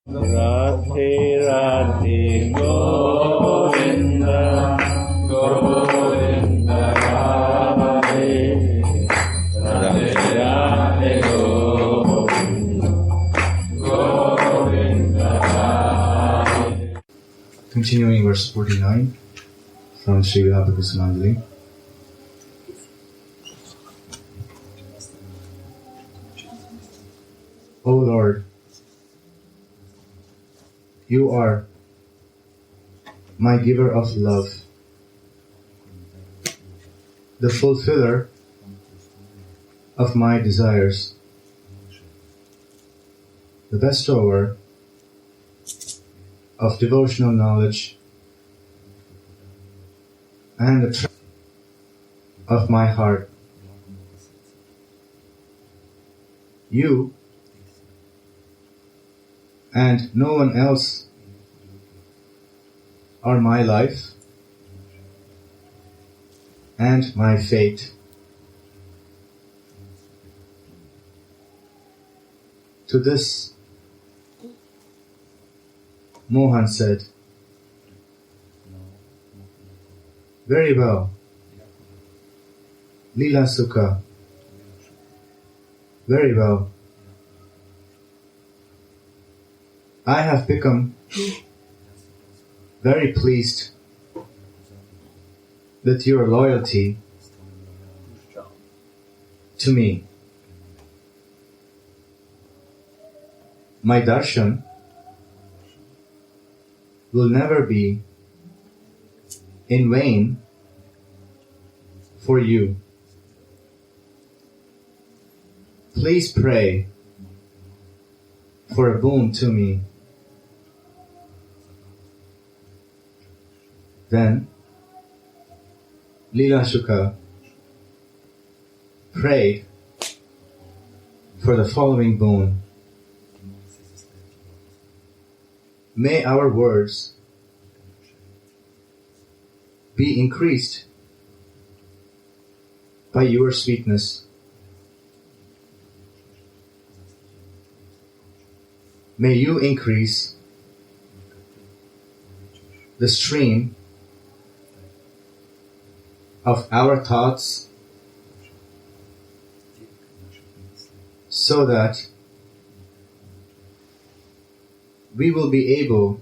Radhe Radhe Govinda Govinda Radhe Radhe Radhe Govinda Govinda Radhe. Continuing verse 49 from Sri Vilapa Kusumanjali. O Lord, You are my giver of love, the fulfiller of my desires, the bestower of devotional knowledge, and the treasure of my heart. You and no one else are my life and my fate. To this, Mohan said, "Very well, Lila Sukha, very well. I have become very pleased with your loyalty to me. My darshan will never be in vain for you. Please pray for a boon to me." Then Lila Shuka prayed for the following boon. May our words be increased by your sweetness. May you increase the stream of our thoughts so that we will be able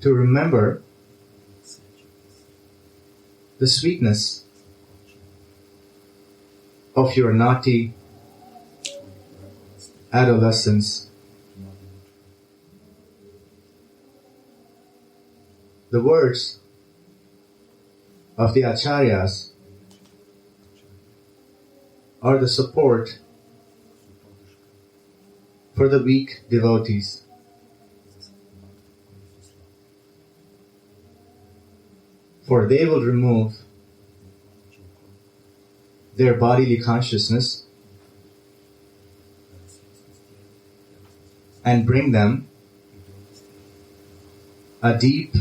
to remember the sweetness of your naughty adolescence. The words of the acharyas are the support for the weak devotees. For they will remove their bodily consciousness and bring them a deep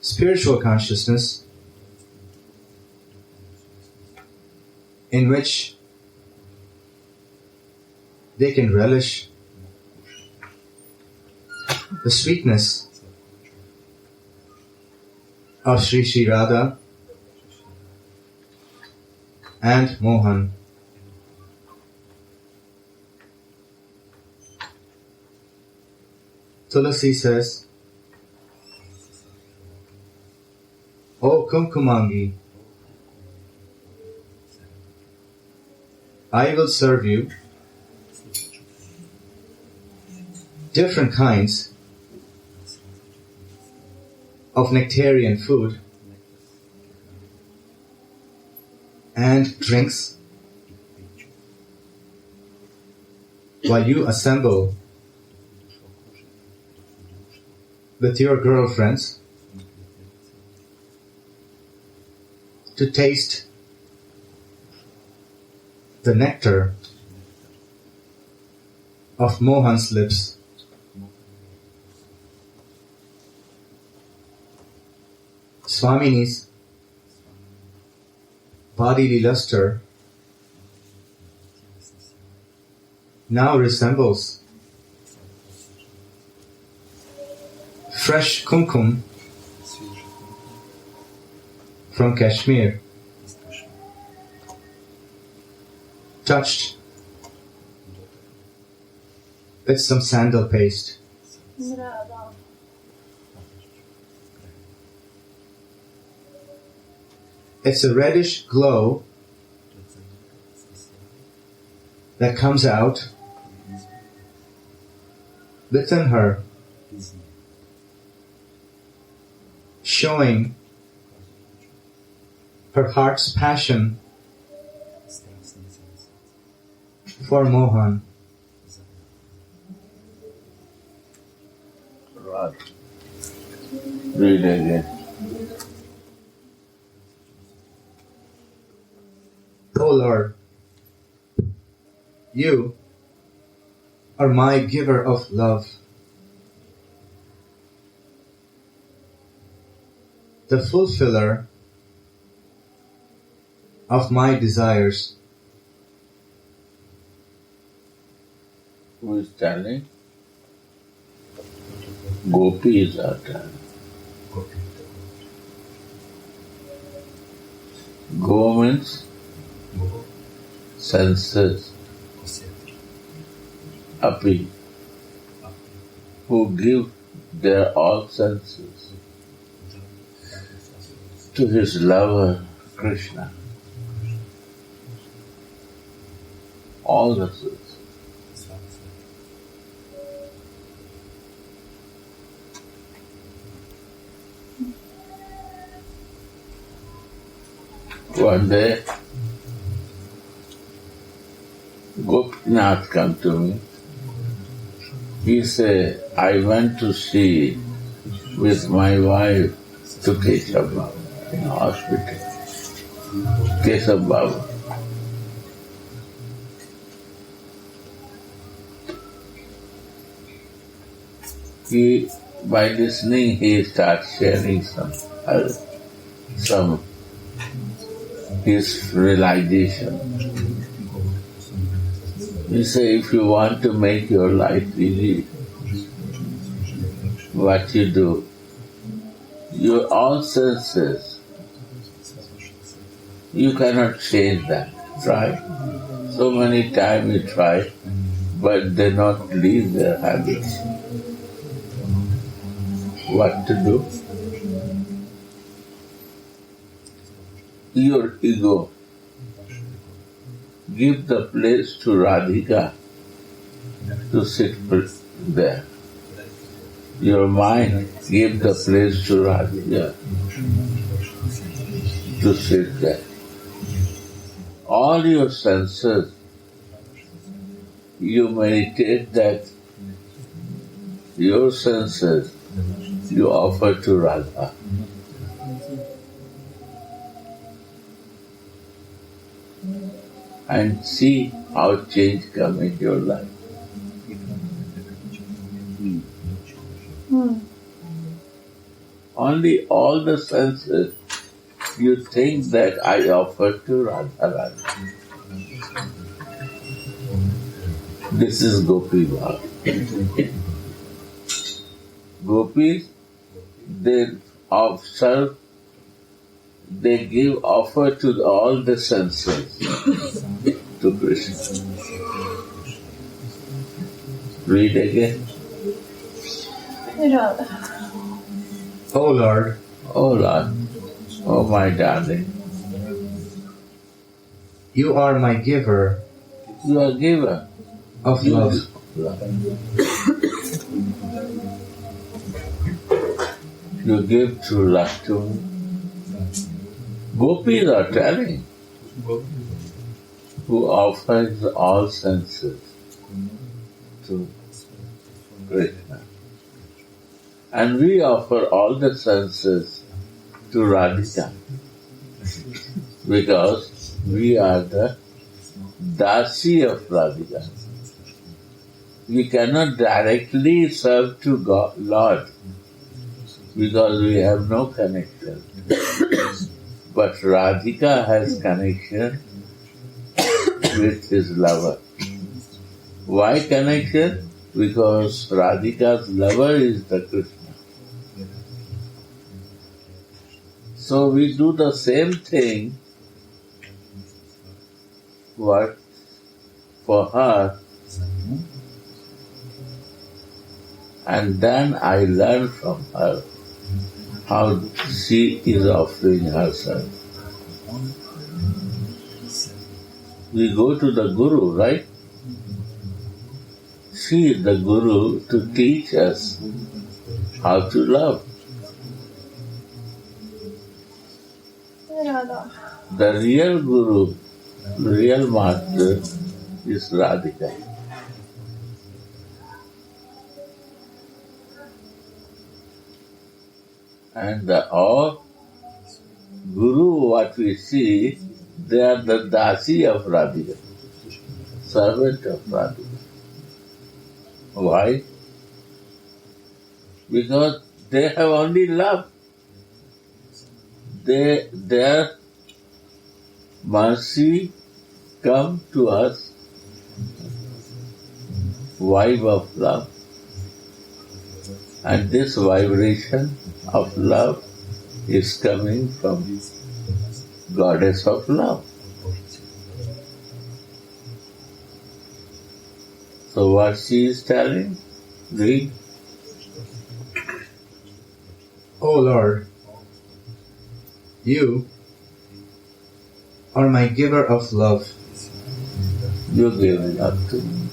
spiritual consciousness in which they can relish the sweetness of Sri Sri Radha and Mohan. Tulasi says, "O Kumkumangi, I will serve you different kinds of nectarian food and drinks while you assemble with your girlfriends to taste the nectar of Mohan's lips." Swamini's bodily luster now resembles fresh kumkum from Kashmir, touched with some sandal paste. It's a reddish glow that comes out within her, showing her heart's passion for Mohan. Right. Read again. O Lord, you are my giver of love, the fulfiller of my desires. Who is telling? Gopis are telling. Go means senses. Api, who give their all senses to his lover Krishna. All the senses. One day, Gopinath come to me. He said, I went to see with my wife to Keshav Baba in the hospital. Keshav Baba. He, by listening, he starts sharing some his realization. He say, if you want to make your life easy, what you do, your all senses, you cannot change that. Try. So many times you try, but they not leave their habits. What to do? Your ego, give the place to Radhika to sit there. Your mind, give the place to Radhika to sit there. All your senses, you meditate that your senses you offer to Radha. And see how change comes in your life. Only all the senses you think that I offer to Radha. This is Gopi Bhav. Gopis, they observe, they give offer to all the senses to Krishna. Read again. O Lord, Oh Lord, oh my darling, you are my giver you are giver of love. You give through Lakshmi. Gopis are telling who offers all senses to Krishna. And we offer all the senses to Radhika because we are the Dasi of Radhika. We cannot directly serve to God, Lord because we have no connection. But Radhika has connection with his lover. Why connection? Because Radhika's lover is the Krishna. So we do the same thing what for her, and then I learn from her how she is offering herself. We go to the Guru, right? She is the Guru to teach us how to love. The real Guru, the real Master is Radhika. And all Guru, what we see, they are the Dasi of Radhika, servant of Radhika. Why? Because they have only love. Their mercy come to us, vibe of love. And this vibration of love is coming from Goddess of Love. So what she is telling? Read. O Lord, you are my giver of love, You give love to me.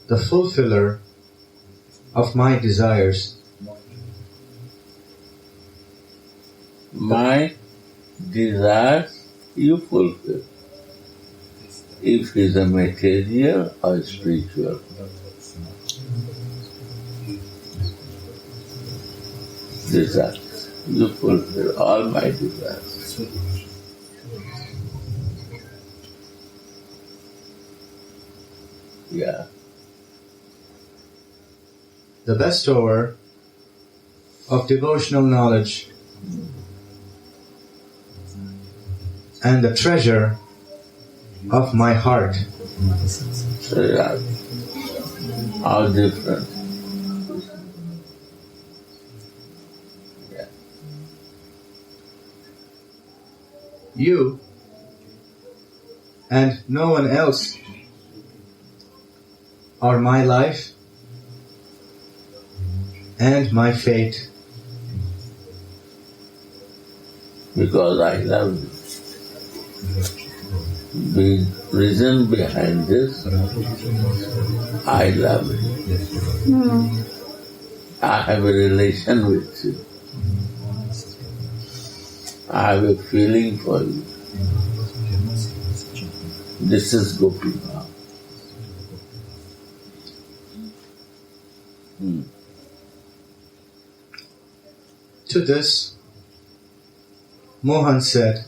the fulfiller of my desires, My desires you fulfill. If it is a material or spiritual. Desires. You fulfill all my desires. Yeah. the bestower of devotional knowledge, and the treasure of my heart. So yeah. How different. Yeah. You and no one else are my life and my fate. Because I love you. The reason behind this, I love you. I have a relation with you. I have a feeling for you. This is Gopika. To this, Mohan said,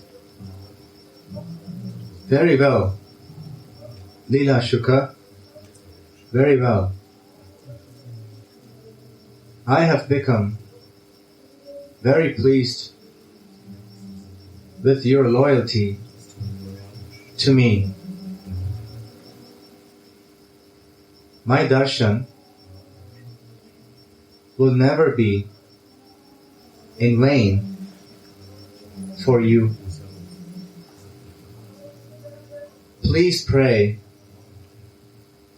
"Very well, Leela Shuka, very well. I have become very pleased with your loyalty to me. My darshan will never be in vain for you. Please pray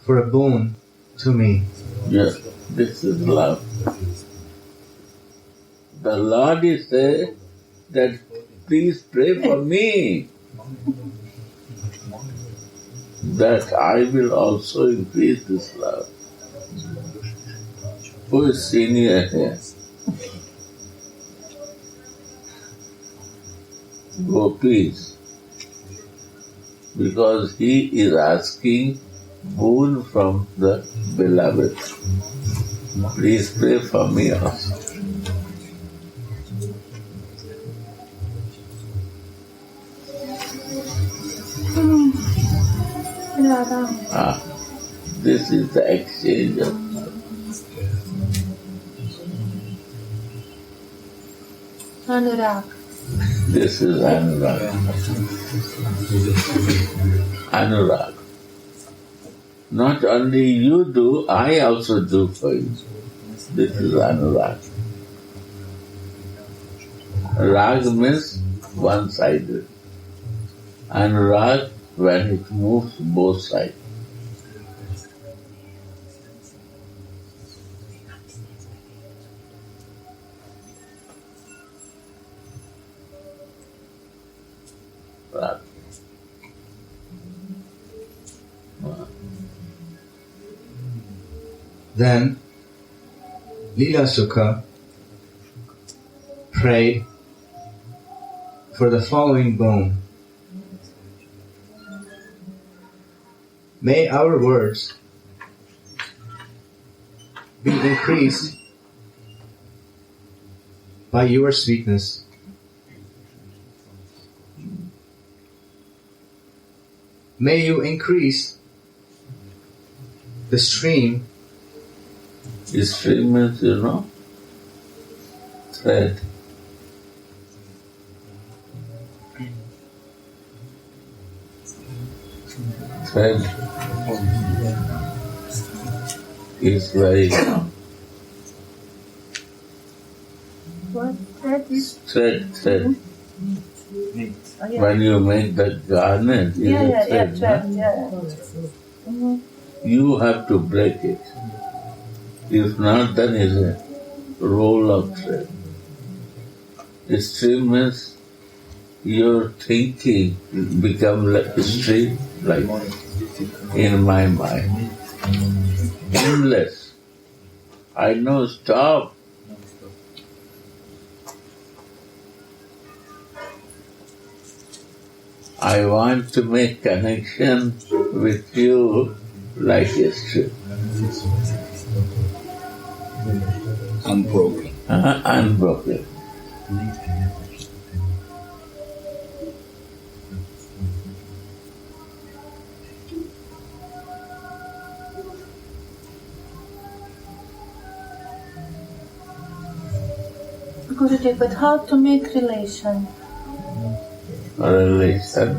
for a boon to me." Yes, this is love. The Lord is saying that please pray for me, that I will also increase this love. Who is senior here? Gopis. Because he is asking boon from the beloved. Please pray for me also. This is the exchange of Anurag. this is Anurag. Anurag. Not only you do, I also do for you. This is anurag. Rag means one-sided. Anurag when it moves both sides. Rag. Then Lila Sukha prayed for the following bone. May our words be increased by your sweetness. May you increase the stream. Stream means, thread. Thread is very long. What? Thread is? Thread. Oh, yeah. When you make the garment, Yeah, thread, thread, no? yeah. Mm-hmm. You have to break it. If not, then it's a roll of thread. Stream means your thinking become like a stream, like in my mind. Endless. I know, stop. I want to make connection with you like a stream. Unbroken. Unbroken. Gurudev, but how to make relation? Relation.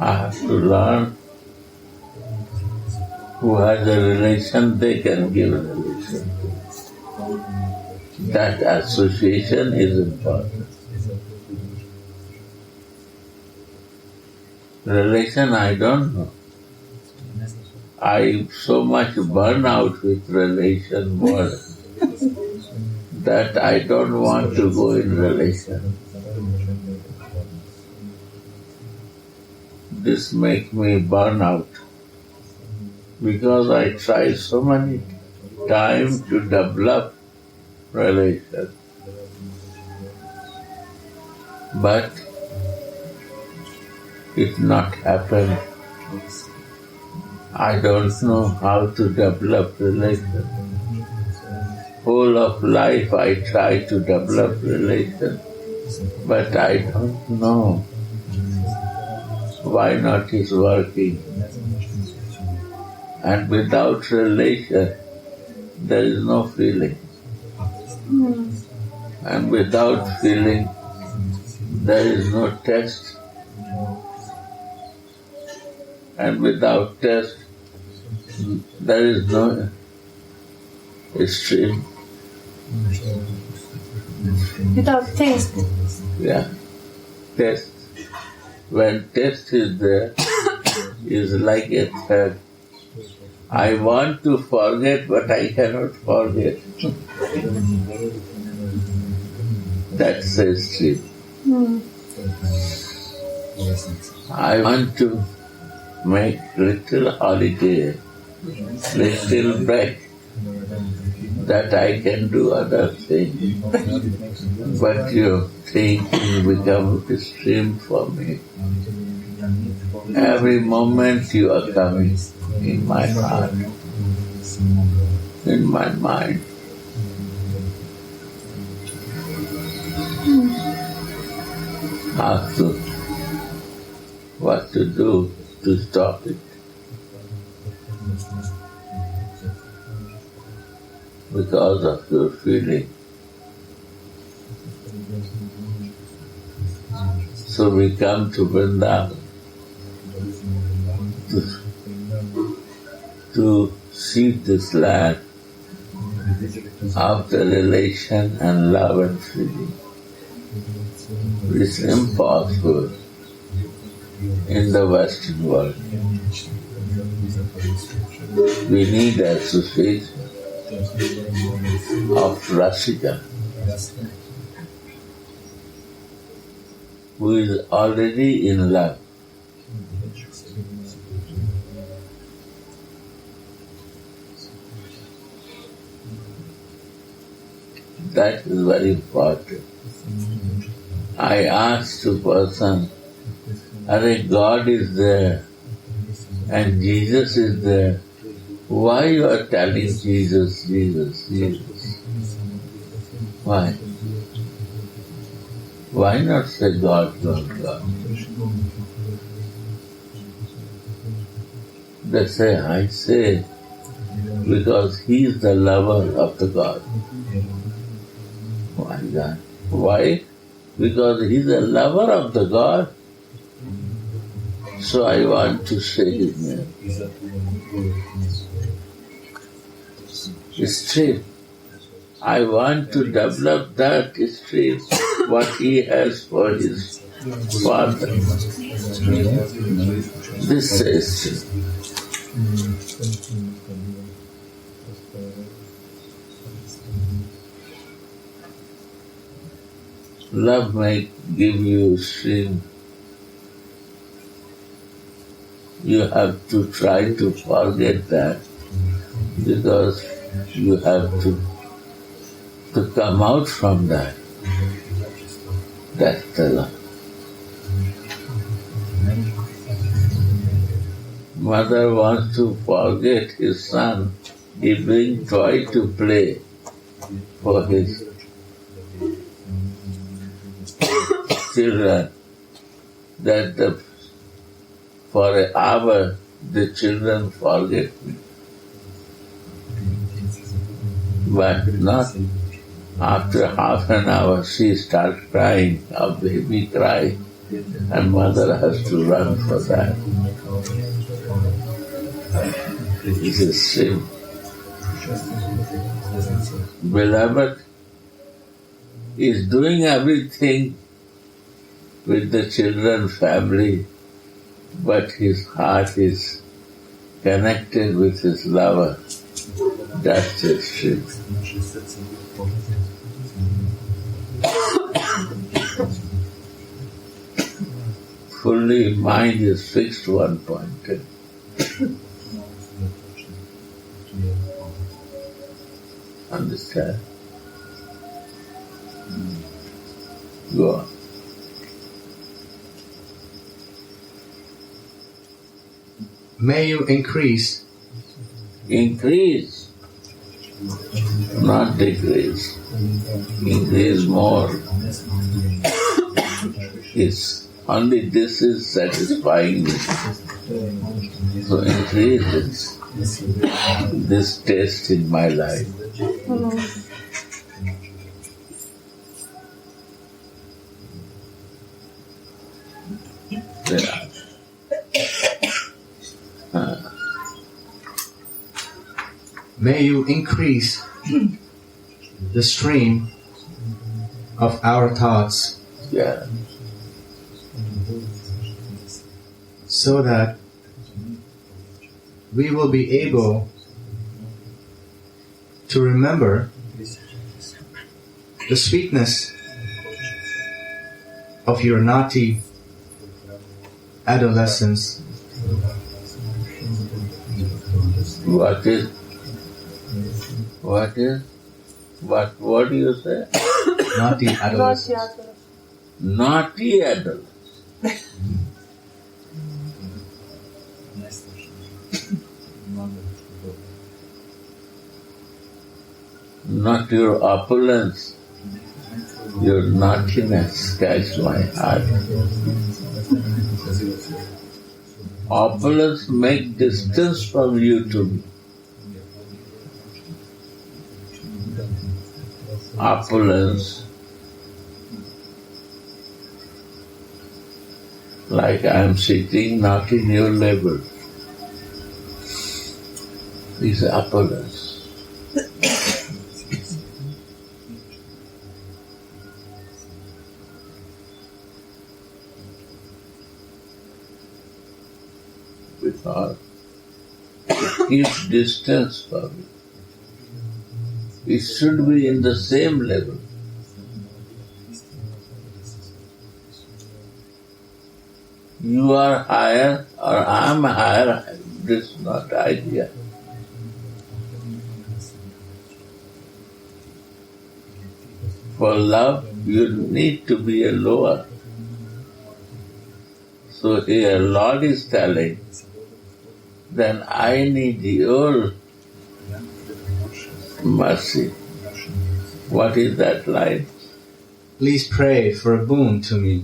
I have to learn who has a relation, they can give a relation. That association is important. Relation, I don't know. I so much burn out with relation world that I don't want to go in relation. This makes me burn out because I try so many times to develop relation. But it not happened. I don't know how to develop relation. Whole of life I try to develop relation, but I don't know why not is working. And without relation, there is no feeling. And without feeling, there is no taste. And without taste, there is no stream. Without taste. Yeah, taste. When taste is there, is like a thread. I want to forget, but I cannot forget. That's the stream. I want to make little holiday, little break, that I can do other things. But your thinking becomes a stream for me. Every moment you are coming in my heart, in my mind. How to, what to do to stop it. Because of your feeling. So we come to Vrindavan to see this land of the relation and love and feeling. It's impossible in the Western world. We need association of Rasika, who is already in love. That is very important. I asked a person, God is there and Jesus is there. Why you are telling Jesus, Jesus, Jesus? Why? Why not say God, God, God? They say, I say, because He is the lover of the God. Why God? Why? Because He is the lover of the God. So I want to say His name. Stream. I want to develop that stream, what He has for His Father. This is stream. Love may give you stream. You have to try to forget that, because you have to come out from that. That's the love. Mother wants to forget his son. He brings toy to play for his children. That for an hour the children forget me. But not after half an hour she starts crying, a baby cry, and mother has to run for that. It is sin. Beloved is doing everything with the children, family, but his heart is connected with his lover. That's his sin. Fully mind is fixed one point. Understand? Go on. May you increase. Increase, not decrease. Increase more. It's only this is satisfying me. So increase this taste in my life. Yeah. May you increase the stream of our thoughts, Yeah. so that we will be able to remember the sweetness of your naughty adolescence. What do you say? Naughty adolescence. Naughty adult. Not your opulence, your naughtiness catch my heart. Opulence make distance from you to me. Opulence Like I am sitting not in your level. These are Apollos. Because it keeps distance from you. It should be in the same level. You are higher or I am higher, this is not idea. For love, you need to be a lower. So here Lord is telling, then I need your mercy. What is that line? Please pray for a boon to me.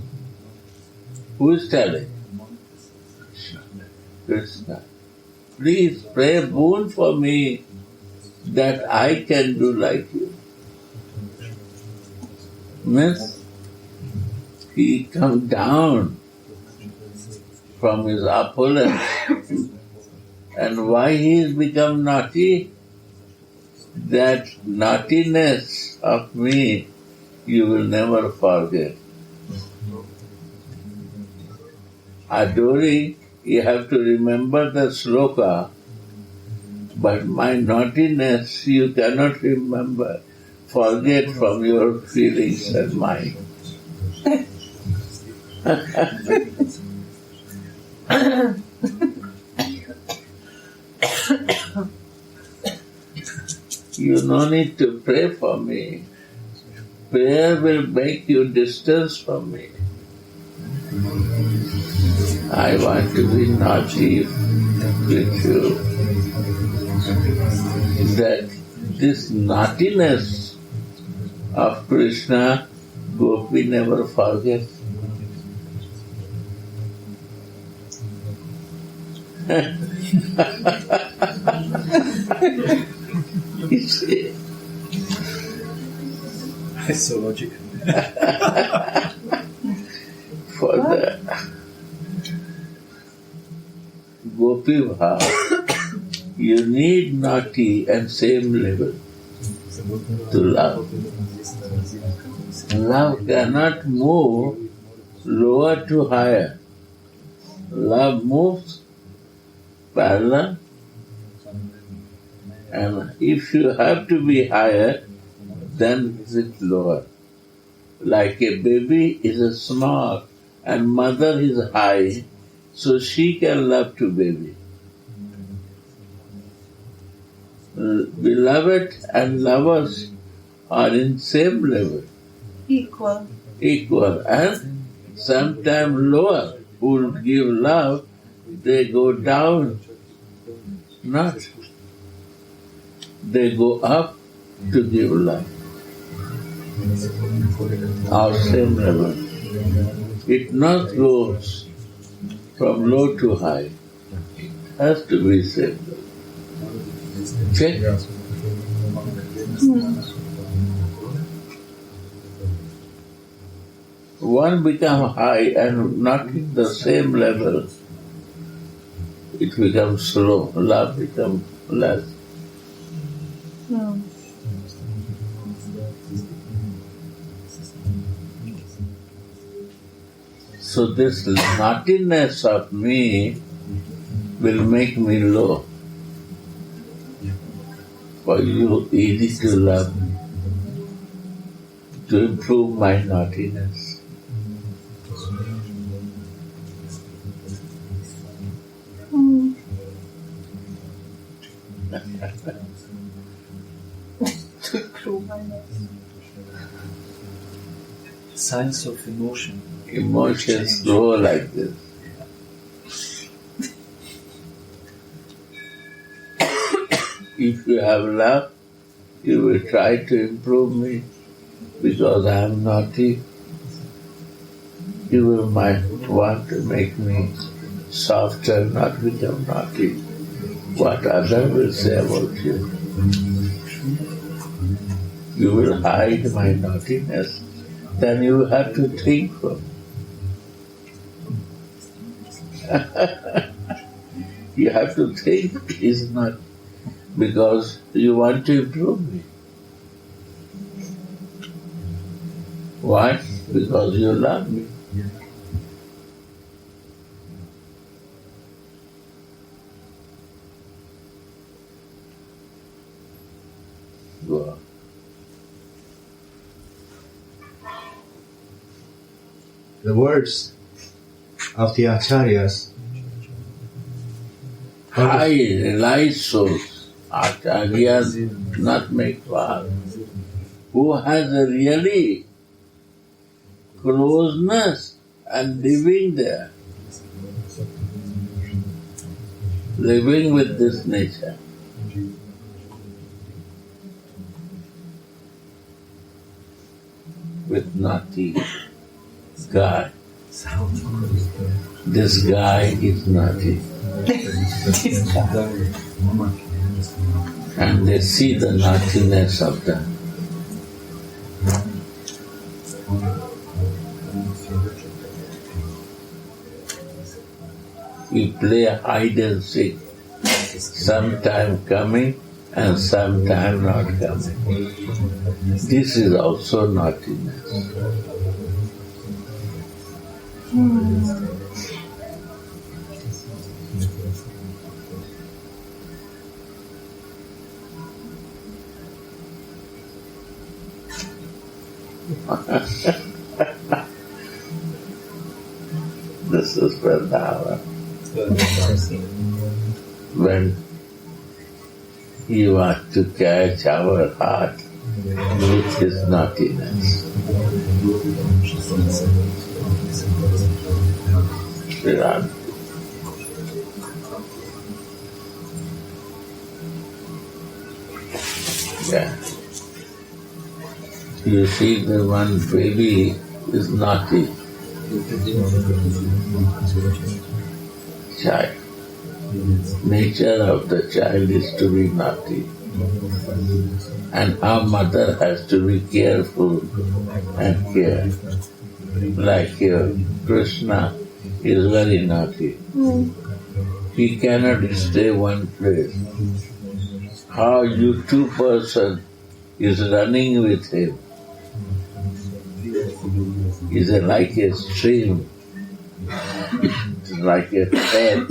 Who is telling? Krishna. Please pray boon for me that I can do like you. Means he come down from his opulence. And why he has become naughty? That naughtiness of me you will never forget. Adoring, you have to remember the sloka, but my naughtiness you cannot remember, forget from your feelings and mind. You no need to pray for me. Prayer will make you distance from me. I want to be naughty with you. That this naughtiness of Krishna, Gopi never forgets. You see? It's so logical. For the Gopi Bhav, you need naughty and same level to love. Love cannot move lower to higher. Love moves parallel, and if you have to be higher, then visit lower. Like a baby is small and mother is high, so she can love to baby. Beloved and lovers are in same level. Equal. Equal, and sometimes lower. Who give love, they go down. Not. They go up to give love. Our same level. It not goes from low to high. Has to be same level. Check. One become high and not in the same level. It becomes slow. Love becomes less. So this naughtiness of me will make me low. For you, easy to love, to improve my naughtiness. To improve my naughtiness. Signs of emotion. Emotions grow like this. If you have love, you will try to improve me because I am naughty. You will might want to make me softer, not become naughty. What others will say about you. You will hide my naughtiness, then you have to think from. You have to think it's not because you want to improve me. Why? Because you love me. Go on. The words of the Acharyas High realized souls, Acharyas not make far, who has a really closeness and living there, living with this nature. With naughty guy. This guy is naughty. And they see the naughtiness of them. We play hide and seek, sometime coming and sometime not coming. This is also naughtiness. This is Vrindavan. When you want to catch our heart with his naughtiness. Sri Ram. Yeah. You see the one baby is naughty. Child. Nature of the child is to be naughty. And our mother has to be careful and care. Like Krishna is very naughty. He cannot stay one place. How you two person is running with him. Is like a stream, like a thread.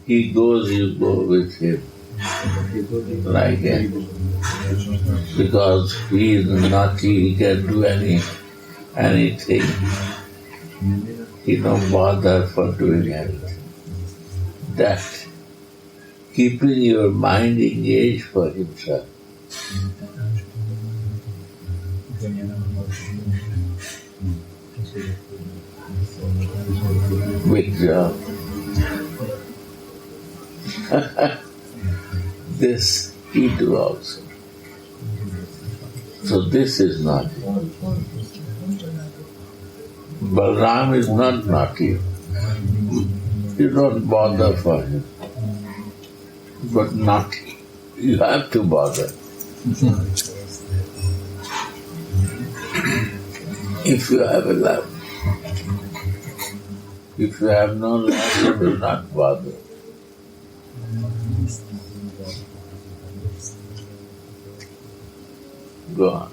He goes, you go with him. Like because he is naughty, he can do anything. He don't bother for doing anything. That keeping your mind engaged for himself. Big job. This he do also. So this is naughty. Balram is not naughty. You don't bother for him. But naughty. You have to bother. If you have a love. If you have no love, you will not bother. Go on.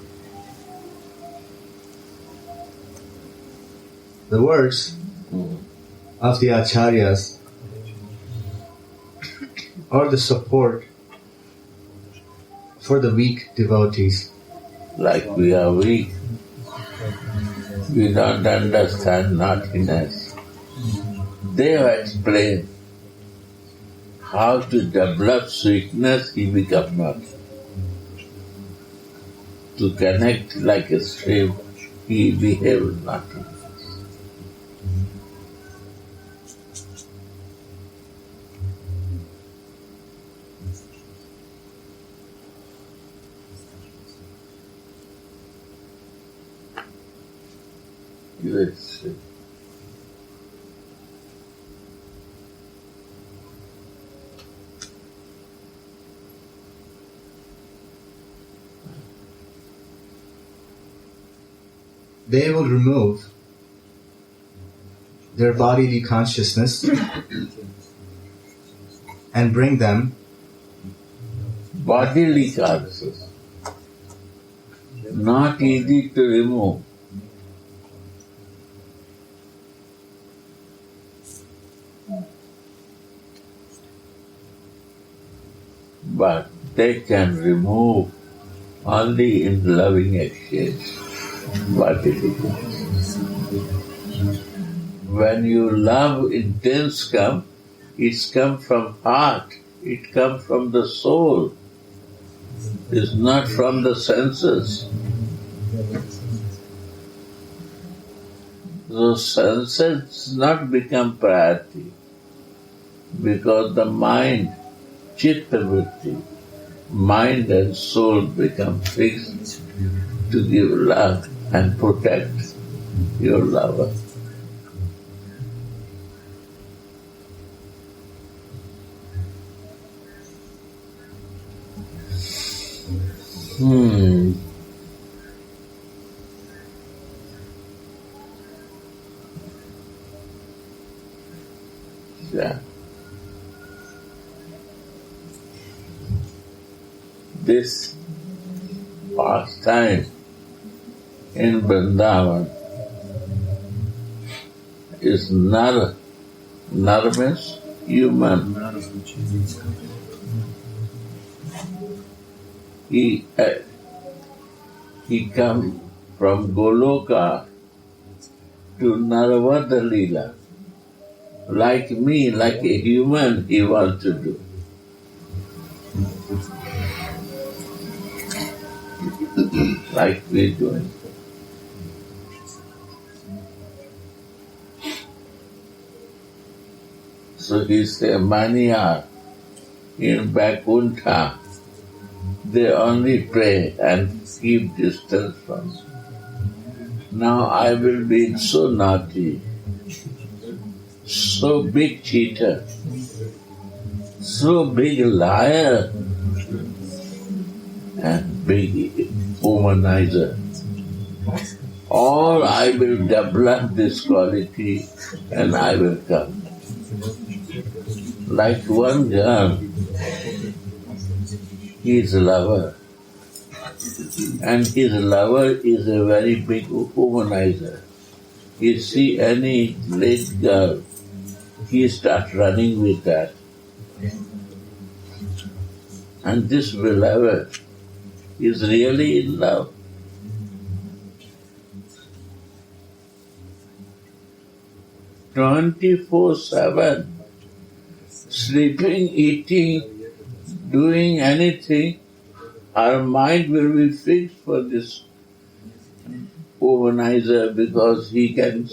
The words of the Acharyas are the support for the weak devotees. Like we are weak, we don't understand naughtiness. They have explained how to develop sweetness, he becomes naughty. To connect like a stream, he behaves naughty. Yes. They will remove their bodily consciousness and bring them bodily consciousness. Not easy to remove. But they can remove only in loving exchange. Bodily consciousness. When you love intense come, it's come from heart, it comes from the soul. It's not from the senses. So senses not become priority because the mind, chitta vritti, mind and soul become fixed to give love and protect your lover. Yeah. This pastime in Vrindavan is nar means human. He come from Goloka to Narvada Leela. Like me, like a human, he wants to do. Like we're doing. So he said, Mania in Vaikuntha, they only pray and keep distance from me. Now I will be so naughty, so big cheater, so big liar, and big womanizer. All I will develop this quality and I will come. Like one girl, he is a lover. And his lover is a very big womanizer. You see any late girl, he starts running with that. And this beloved is really in love. "24/7, sleeping, eating, doing anything, our mind will be fixed for this womanizer because he can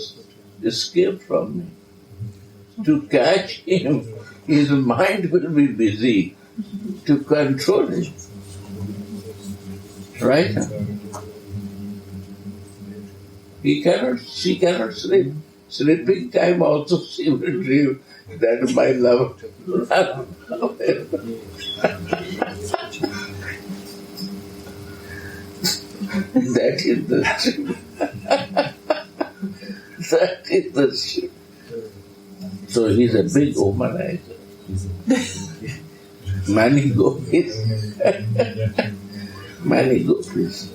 escape from me. To catch him, his mind will be busy to control him. Right? She cannot sleep. Sleeping time also she will dream that my love. That is the truth. That is the truth. So he's a big womanizer. Many gopis. Many gopis.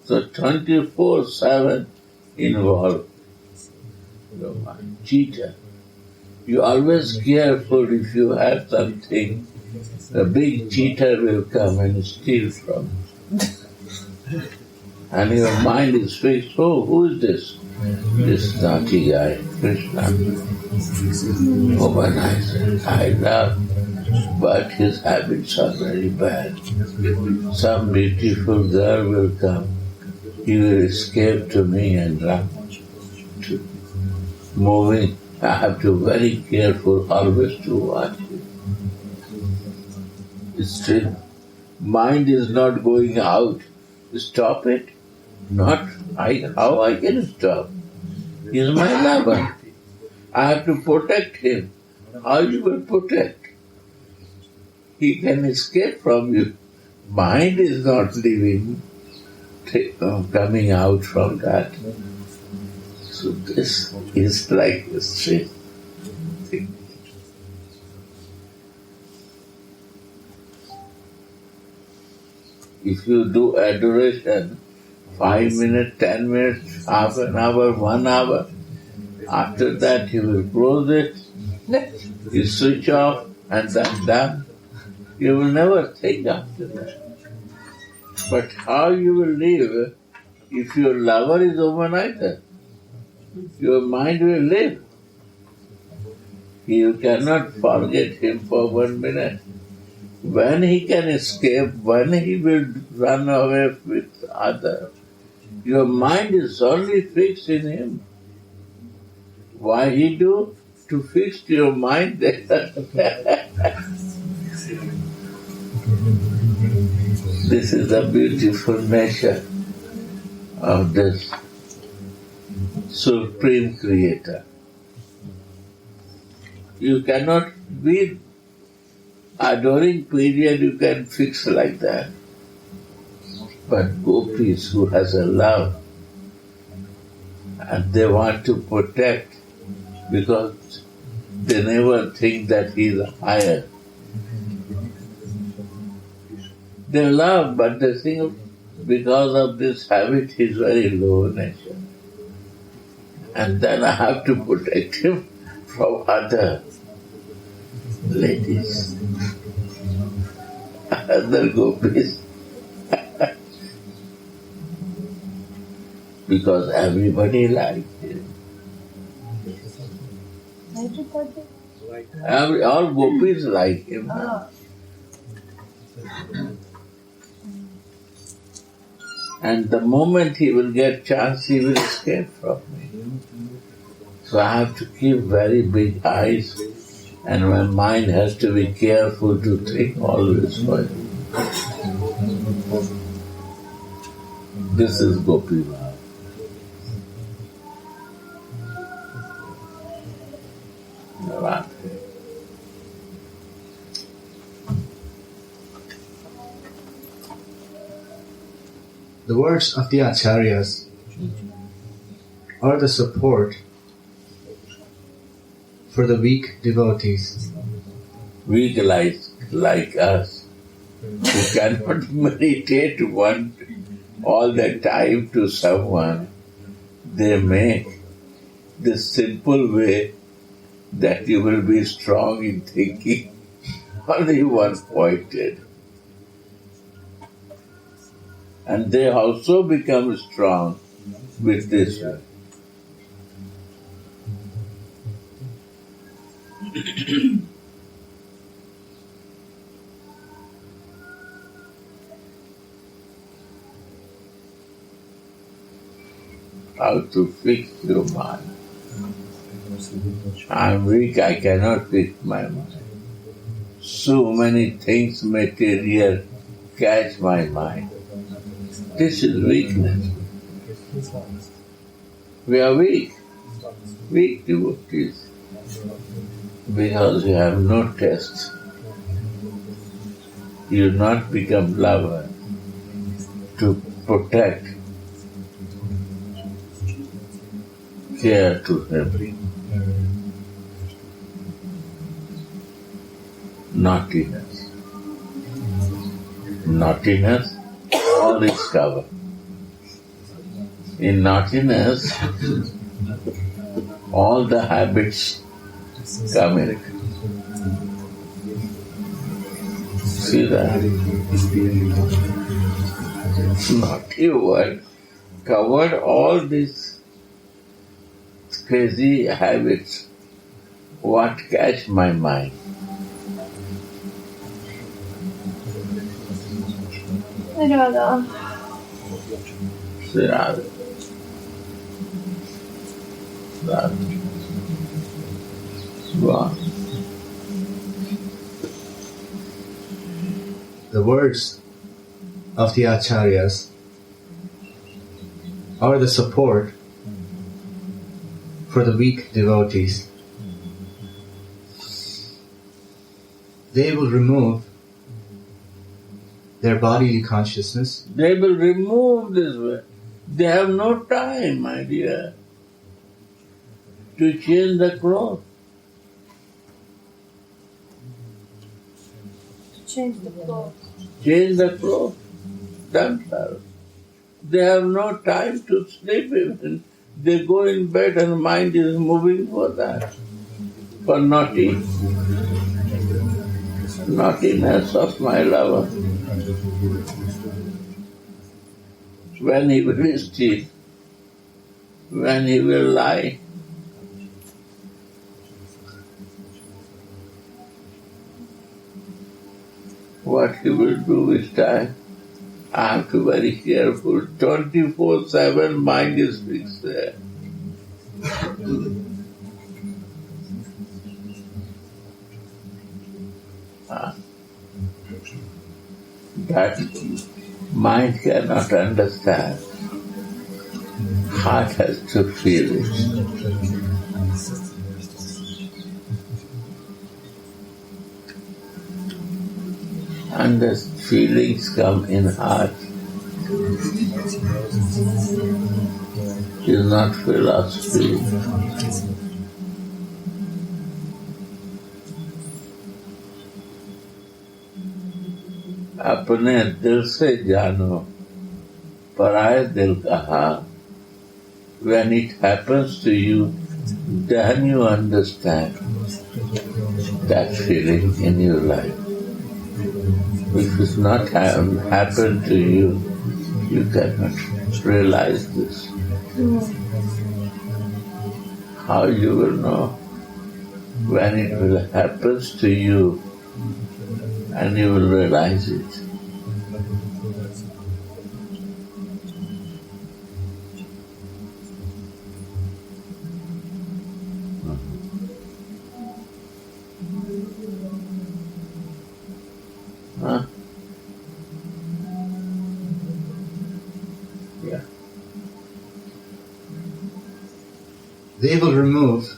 So 24/7 involved. Cheater. You always careful if you have something, a big cheater will come and steal from you. And your mind is fixed, oh, who is this? This naughty guy, Krishna. Womanizer, I love, but his habits are very bad. Some beautiful girl will come, he will escape to me and run. Moving, I have to be very careful always to watch it. Still, mind is not going out. Stop it. How I can stop? He is my lover. I have to protect him. how you will protect? He can escape from you. Mind is not living, coming out from that. So this is like a strange thing. If you do adoration, 5 minutes, 10 minutes, half an hour, 1 hour, after that you will close it, you switch off, and that's done. You will never think after that. But how you will live if your lover is overnighter? Your mind will live. You cannot forget him for 1 minute. When he can escape, when he will run away with other, your mind is only fixed in him. Why he do? To fix your mind there. This is the beautiful nature of this Supreme Creator. You cannot be adoring period you can fix like that. But gopis who has a love and they want to protect because they never think that he is higher. They love, but they think because of this habit he is very low nature. And then I have to protect him from other ladies, other gopis. Because everybody likes him. All gopis like him. And the moment he will get chance, he will escape from me. So I have to keep very big eyes, and my mind has to be careful to think always for him. This is Gopi Bhav. The words of the Acharyas are the support for the weak devotees. Weak like us, who cannot meditate all the time to someone, they make this simple way that you will be strong in thinking only one pointed. And they also become strong with this way. How to fix your mind. I'm weak, I cannot fix my mind. So many things material catch my mind. This is weakness. We are weak devotees, because you have no test. You not become lover to protect, care to him. Naughtiness, all is covered. In naughtiness, all the habits come in. See that? Naughty word covered all these crazy habits. What catch my mind? Radha. Radha. Radha. Wow. The words of the Acharyas are the support for the weak devotees. they will remove their bodily consciousness. They will remove this way. They have no time, my dear, to change the clothes. Change the clothes. Change the clothes themselves. They have no time to sleep even. They go in bed and mind is moving for that, for naughtiness of my lover. When he will steal, when he will lie. What he will do with time, I have to be very careful. 24/7 mind is fixed there. That mind cannot understand. Heart has to feel it. And the feelings come in heart. It is not philosophy. अपने दिल से जानो पराये दिल कहा. When it happens to you, then you understand that feeling in your life. If it's not happened to you, you cannot realize this. How you will know? When it will happen to you, and you will realize it. Huh? Yeah. They will remove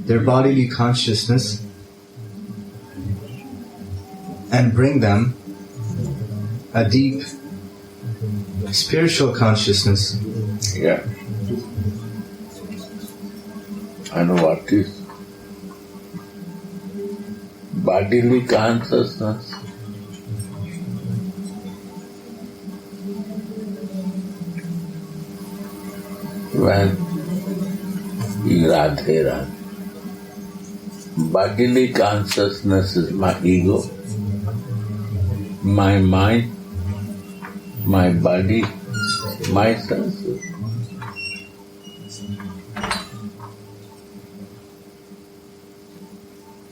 their bodily consciousness and bring them a deep spiritual consciousness. Yeah. And what is bodily consciousness? When Radhe Radhe. Bodily consciousness is my ego, my mind, my body, my senses.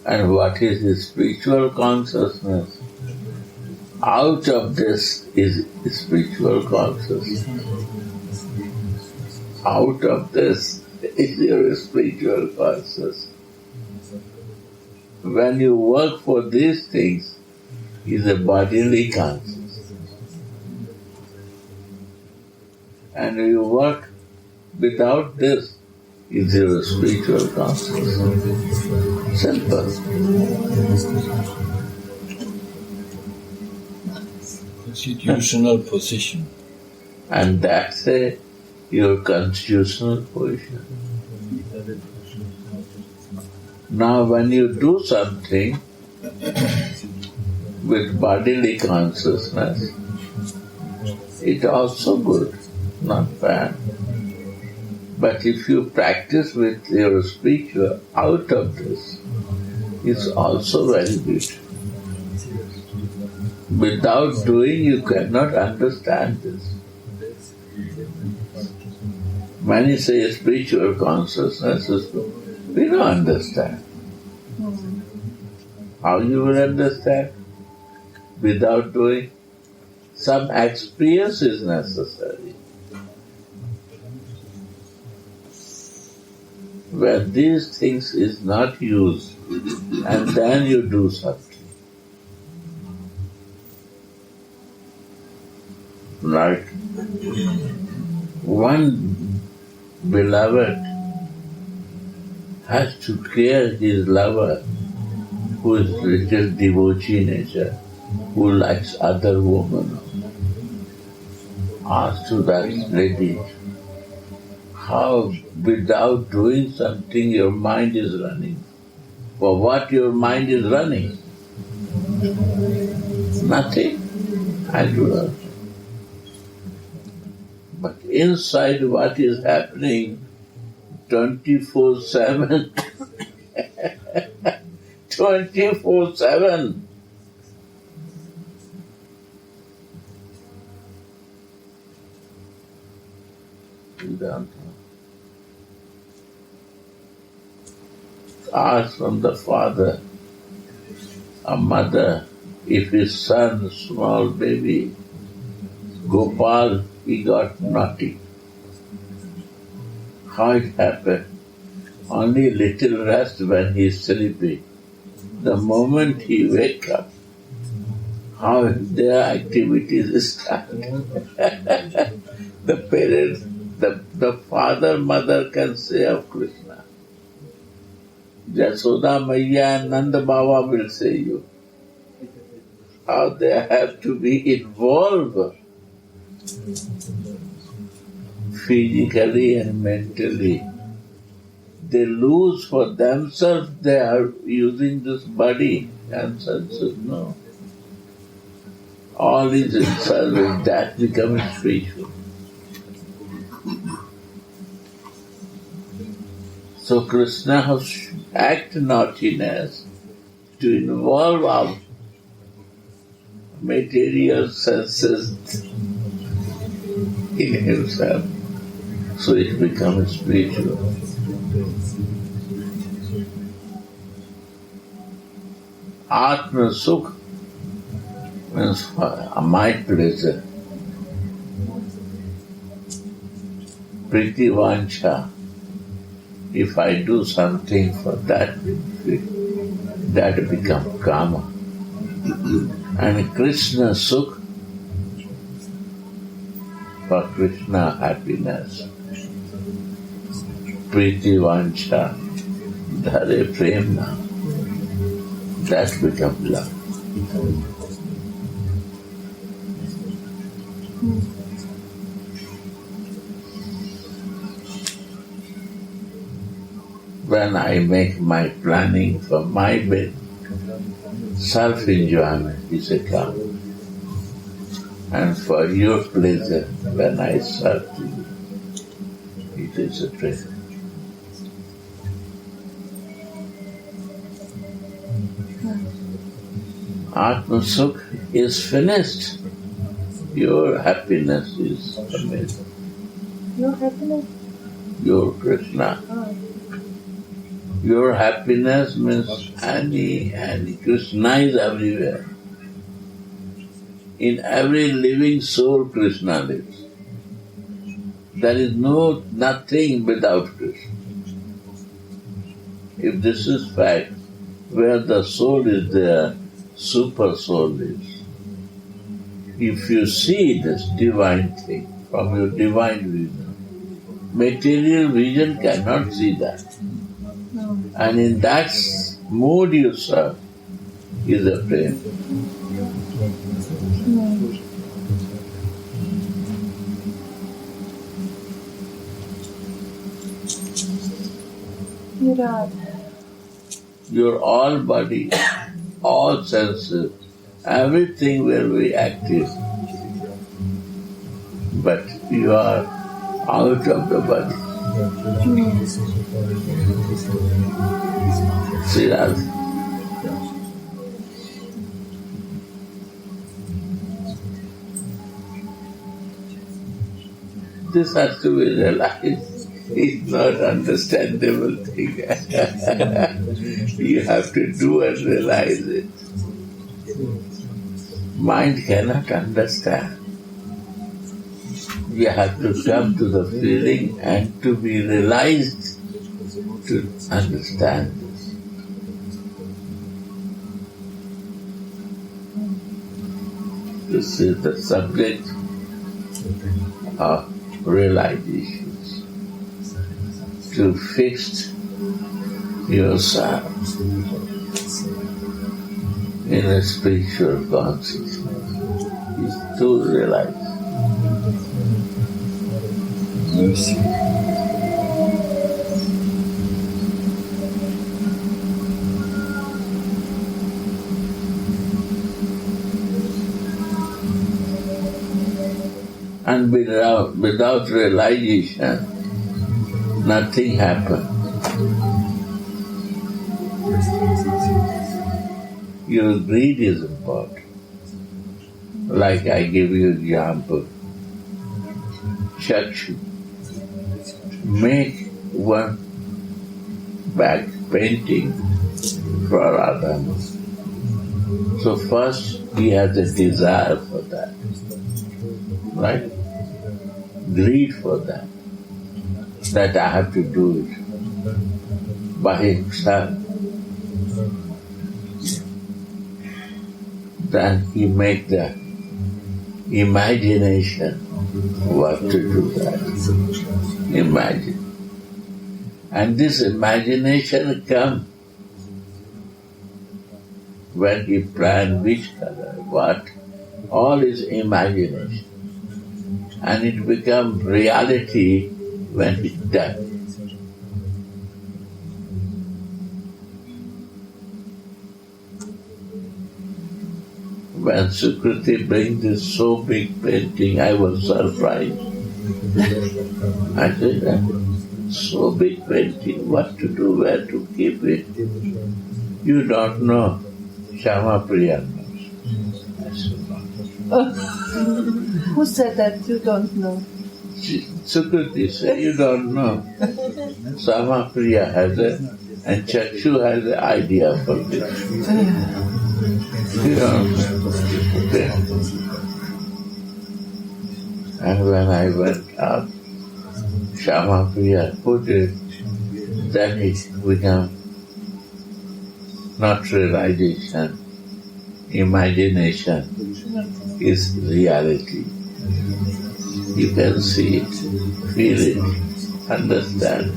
And what is the spiritual consciousness? Out of this is spiritual consciousness. Out of this is your spiritual consciousness. When you work for these things, is a bodily consciousness. And you work without this, is your spiritual consciousness. Simple. Constitutional position. And that's your constitutional position. Now when you do something with bodily consciousness, it's also good, not bad. But if you practice with your spiritual out of this, it's also very good. Without doing, you cannot understand this. Many say spiritual consciousness is good. We don't understand. How you will understand? Without doing? Some experience is necessary. When these things is not used, and then you do something. Like one beloved has to care his lover who is little devotee nature, who likes other women, asked to that lady, how without doing something your mind is running? For what your mind is running? Nothing. I do not. But inside what is happening 24/7, 24/7. You don't know. Ask from the father, a mother, if his son, small baby, Gopal, he got naughty. How it happened? Only little rest when he is sleeping. The moment he wake up, how their activities start. The parents, the father, mother can say of Krishna. Jasoda Maya and Nanda Baba will say you. How they have to be involved physically and mentally. They lose for themselves, they are using this body and senses, no. All is in service, that becomes spiritual. So Krishna has act naughtiness to involve our material senses in himself. So it becomes spiritual. Atma Sukh means my pleasure. Priti Vancha. If I do something for that benefit, that becomes Kama. And Krishna Sukh for Krishna happiness. Priti Vancha, Dhare Premna, that becomes love. When I make my planning for my bed, self-enjoyment is a come. And for your pleasure, when I serve to you, it is a pleasure. Atma Sukh is finished. Your happiness is amazing. Your happiness? Your Krishna. Your happiness means any Krishna is everywhere. In every living soul, Krishna lives. There is nothing without Krishna. If this is fact, where the soul is there, super soul lives. If you see this divine thing from your divine vision, material vision cannot see that. No. And in that mood you serve is a prema. Virat. Your all body, all senses, everything will be active. But you are out of the body. See that? This has to be realized. It's not understandable thing. You have to do and realize it. Mind cannot understand. You have to come to the feeling and to be realized to understand this. This is the subject of realizations. To fix yourself in a spiritual consciousness is to realize. Mercy. And without realization, nothing happens. Your greed is important. Like I give you example. Chakshu. Make one back painting for Radharani. So first he has a desire for that. Right? Greed for that. That I have to do it by himself. Then he make the imagination what to do that. Imagine. And this imagination comes when he plans which color, what, all is imagination. And it becomes reality when it's done. When Sukriti brings this so big painting, I was surprised. I said, so big painting, what to do, where to keep it? You don't know. Shama Priya knows. I said, Who said that you don't know? Sukriti said, you don't know. Shama Priya has it, and Chakshu has an idea for this. You don't know. Okay. And when I went up, Shama Priya put it, then it became not realization, imagination is reality. You can see it, feel it, understand.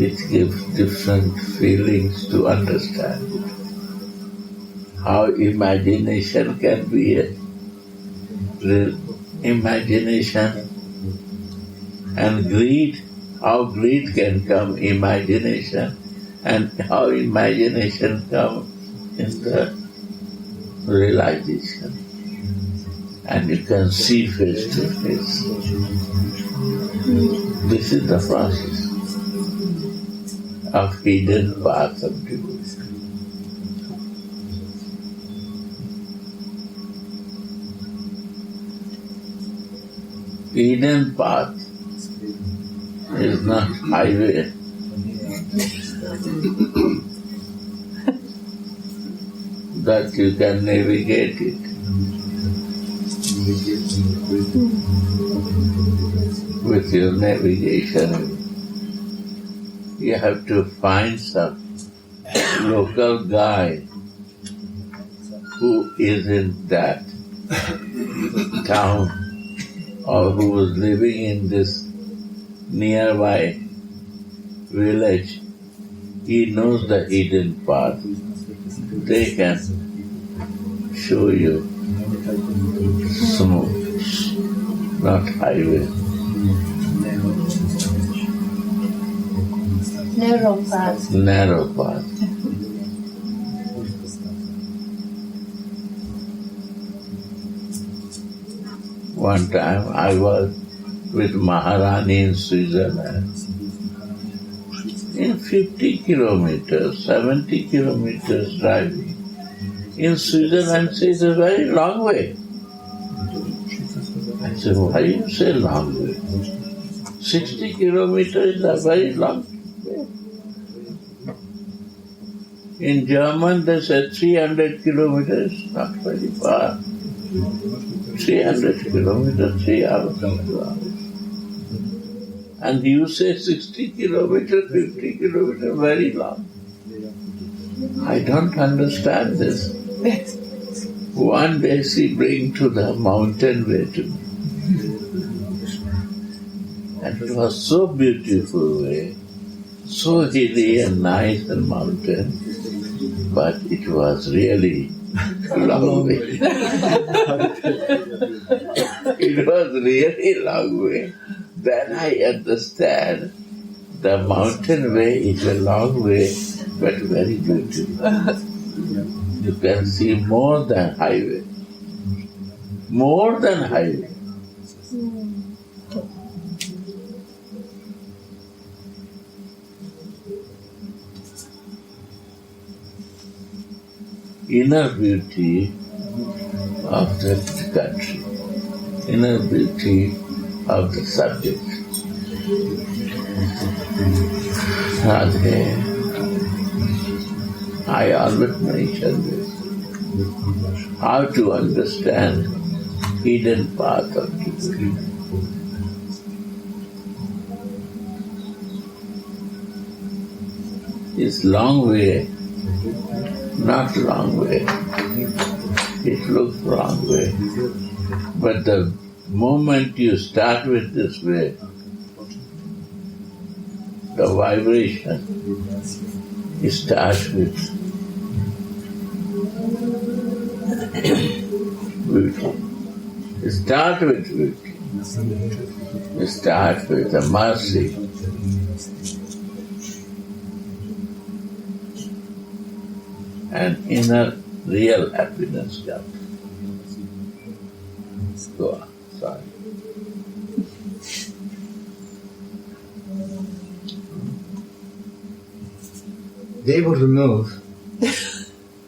It gives different feelings to understand it. How imagination can be a real imagination, and greed, how greed can come imagination, and how imagination comes in the realization. And you can see face to face. This is the process of hidden path of devotion. Hidden path is not highway. That you can navigate it. With your navigation, you have to find some local guy who is in that town or who was living in this nearby village. He knows the hidden path. They can show you smooth, not highway. Narrow path. Narrow path. One time I was with Maharani in Switzerland. In 50 kilometers, 70 kilometers driving. In Switzerland, it's a very long way. I said, why do you say long way? 60 kilometers is a very long way. In German, they said 300 kilometers, not very far. 300 kilometers, 3 hours, 2 hours. And you say 60 kilometers, 50 kilometers, very long. I don't understand this. One day she bring to the mountain way to me. And It was so beautiful way, so hilly and nice and mountain, but it was really long way. It was really long way. Then I understand the mountain way is a long way, but very beautiful. You can see more than highway. More than highway. Inner beauty of the country, inner beauty of the subject. Radhe, I always mention this, how to understand hidden path of beauty. It's long way, not long way. It looks long way. But the moment you start with this way, the vibration, it starts with beauty. It starts with beauty. It starts with the mercy. And inner real happiness comes. Go on, sorry. They would remove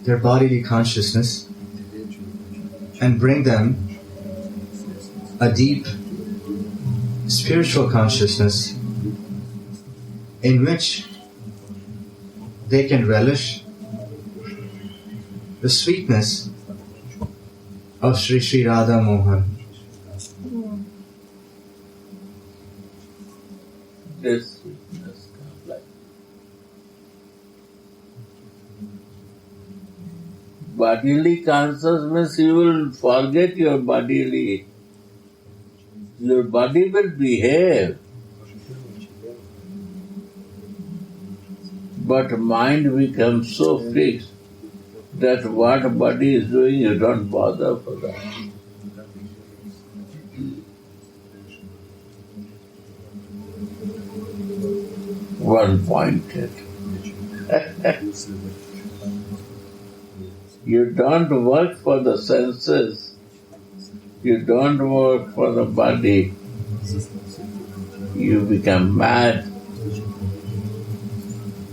their bodily consciousness and bring them a deep spiritual consciousness in which they can relish the sweetness of Sri Sri Radha Mohan. This sweetness comes like bodily consciousness, you will forget your bodily. Your body will behave. But mind becomes so fixed that what body is doing, you don't bother for that. One-pointed. You don't work for the senses. You don't work for the body. You become mad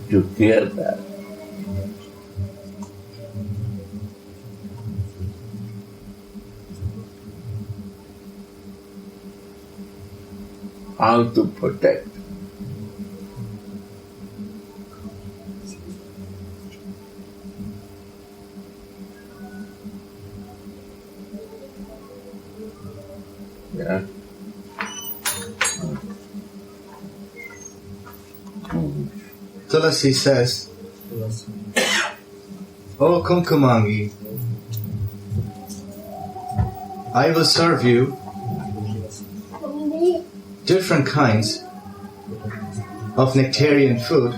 to care that. How to protect. Yeah. Tulasi says, O Kumkumangi, I will serve you different kinds of nectarian food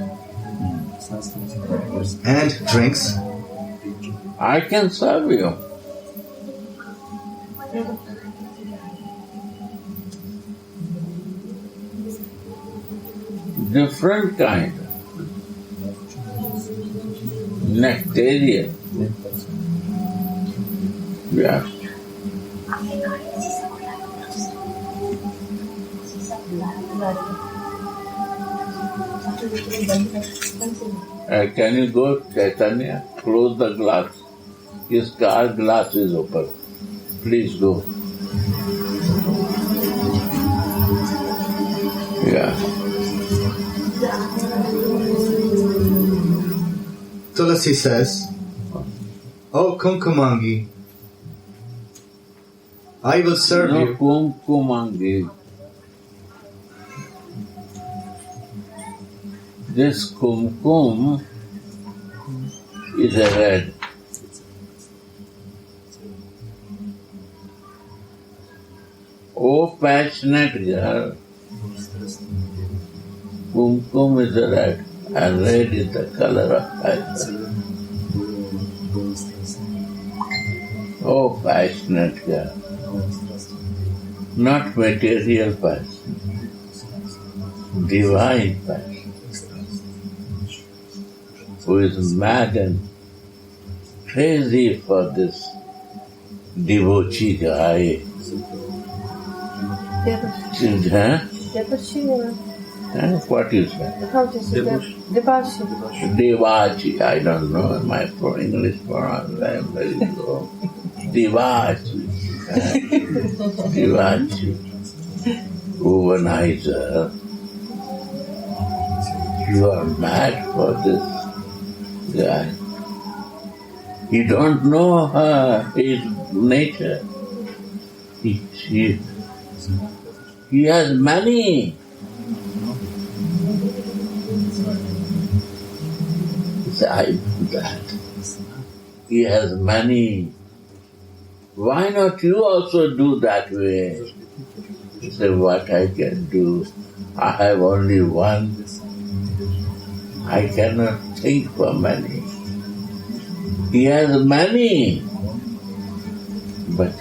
and drinks. I can serve you. Different kind. Nectarian. Yeah. Can you go, Chaitanya? Close the glass. His car glass is open. Please go. Yeah. Tulasi says, O Kumkumangi, I will serve No you. Kumkumangi. This kumkum is a red. O passionate girl, Kumkum is red, and red is the color of passion. Oh, passionate girl. Not material passion, divine passion, who is mad and crazy for this devotee guy. Huh? What is that? How to say that? Devashi. Devachi. I don't know my English pronounce. I am very low. Devachi. Devachi. Womanizer. You are mad for this guy. You don't know his nature. He has money. I do that. He has money. Why not you also do that way? He said, what I can do? I have only one. I cannot think for money. He has money. But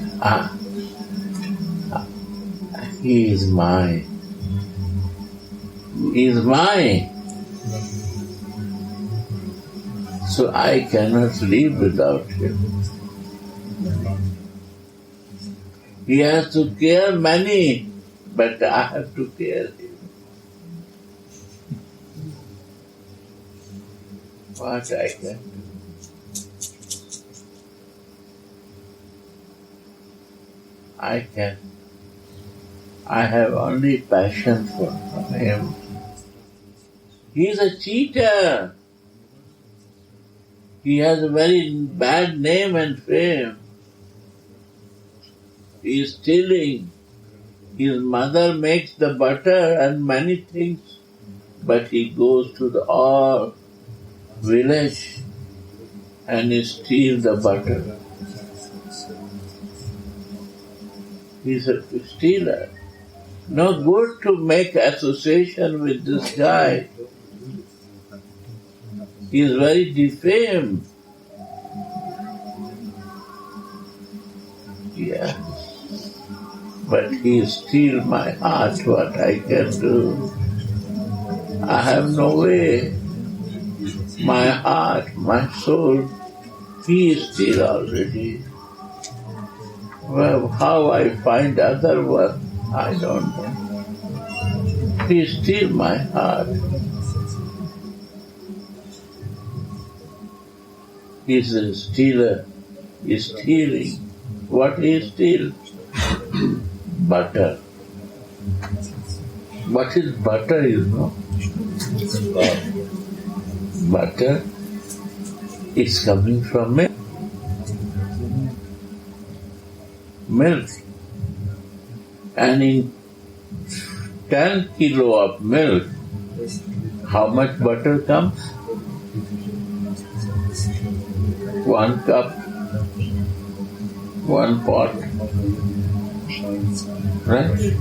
he is mine. He is mine. So I cannot live without him. He has to care money, but I have to care him. What I can do? I have only passion for him. He is a cheater. He has a very bad name and fame. He is stealing. His mother makes the butter and many things, but he goes to the all village and he steals the butter. He is a stealer. No good to make association with this guy. He is very defamed. Yeah. But he steals my heart, what I can do. I have no way. My heart, my soul, he steals already. Well, how I find other one, I don't know. He steals my heart. He's a stealer. He's stealing. What he steals? Butter. What is butter, you know? Butter is coming from milk. Milk. And in 10 kilo of milk, how much butter comes? 1 cup, 1 pot. Right?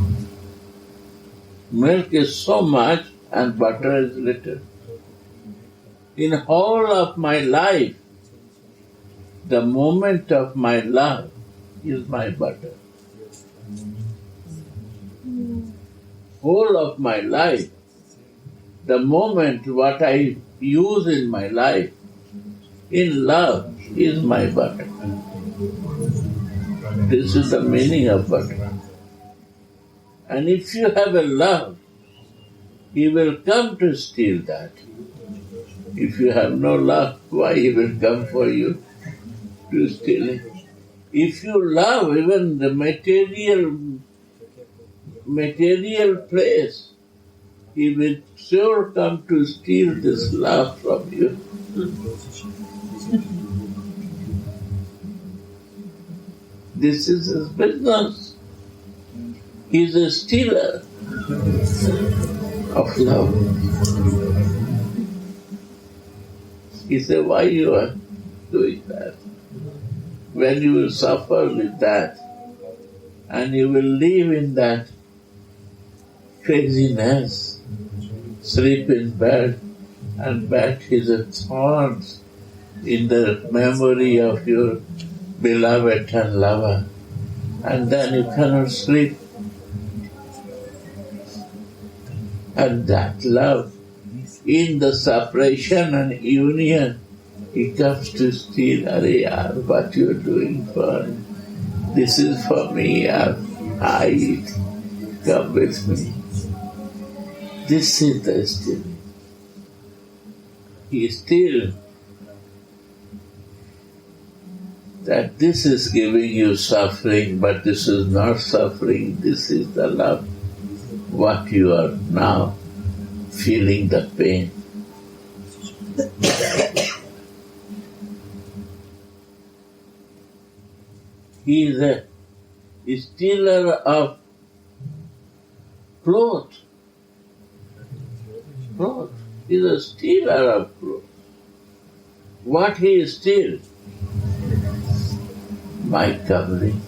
Milk is so much and butter is little. In whole of my life, the moment of my love is my butter. Whole of my life, the moment what I use in my life, in love, is my butter. This is the meaning of butter. And if you have a love, he will come to steal that. If you have no love, why he will come for you to steal it? If you love even the material place, he will sure come to steal this love from you. This is his business. He is a stealer of love. He said, why you are doing that? When you will suffer with that, and you will live in that craziness, sleep in bed, and bed is a thorns in the memory of your beloved and lover, and then you cannot sleep. And that love, in the separation and union, he comes to steal, Arey yaar, what you are doing for me? This is for me, yaar. Come with me. This is the stealing. He steals that this is giving you suffering, but this is not suffering, this is the love. What you are now feeling the pain. He is a stealer of clothes. He is a stealer of clothes. What he steals? My covering.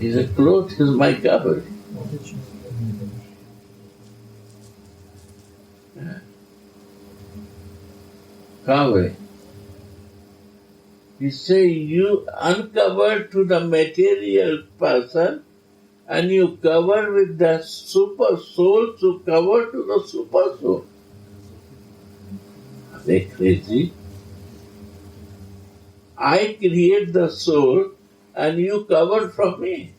His clothes is my covering. Covering. He say you uncover to the material person and you cover with the super soul to cover to the super soul. Are they crazy? I create the soul and you covered from me.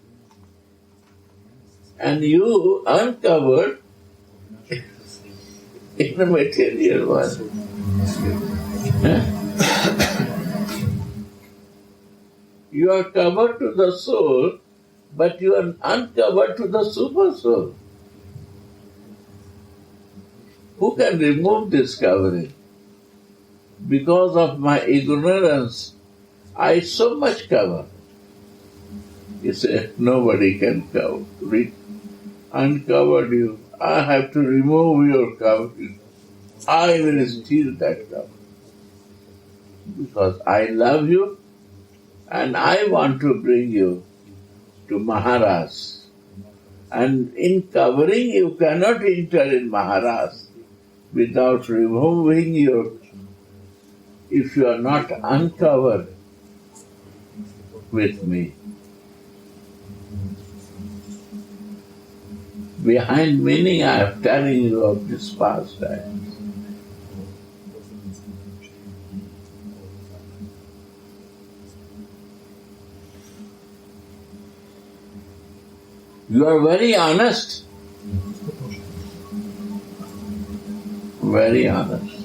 And you uncovered in the material one. You are covered to the soul, but you are uncovered to the super soul. Who can remove this covering? Because of my ignorance, I so much cover. You say, nobody can cover. Uncovered you. I have to remove your covering. I will steal that cover. Because I love you and I want to bring you to Maharaj. And in covering, you cannot enter in Maharaj without removing your, if you are not uncovered with me. Behind meaning, I am telling you of this pastime. You are very honest. Very honest.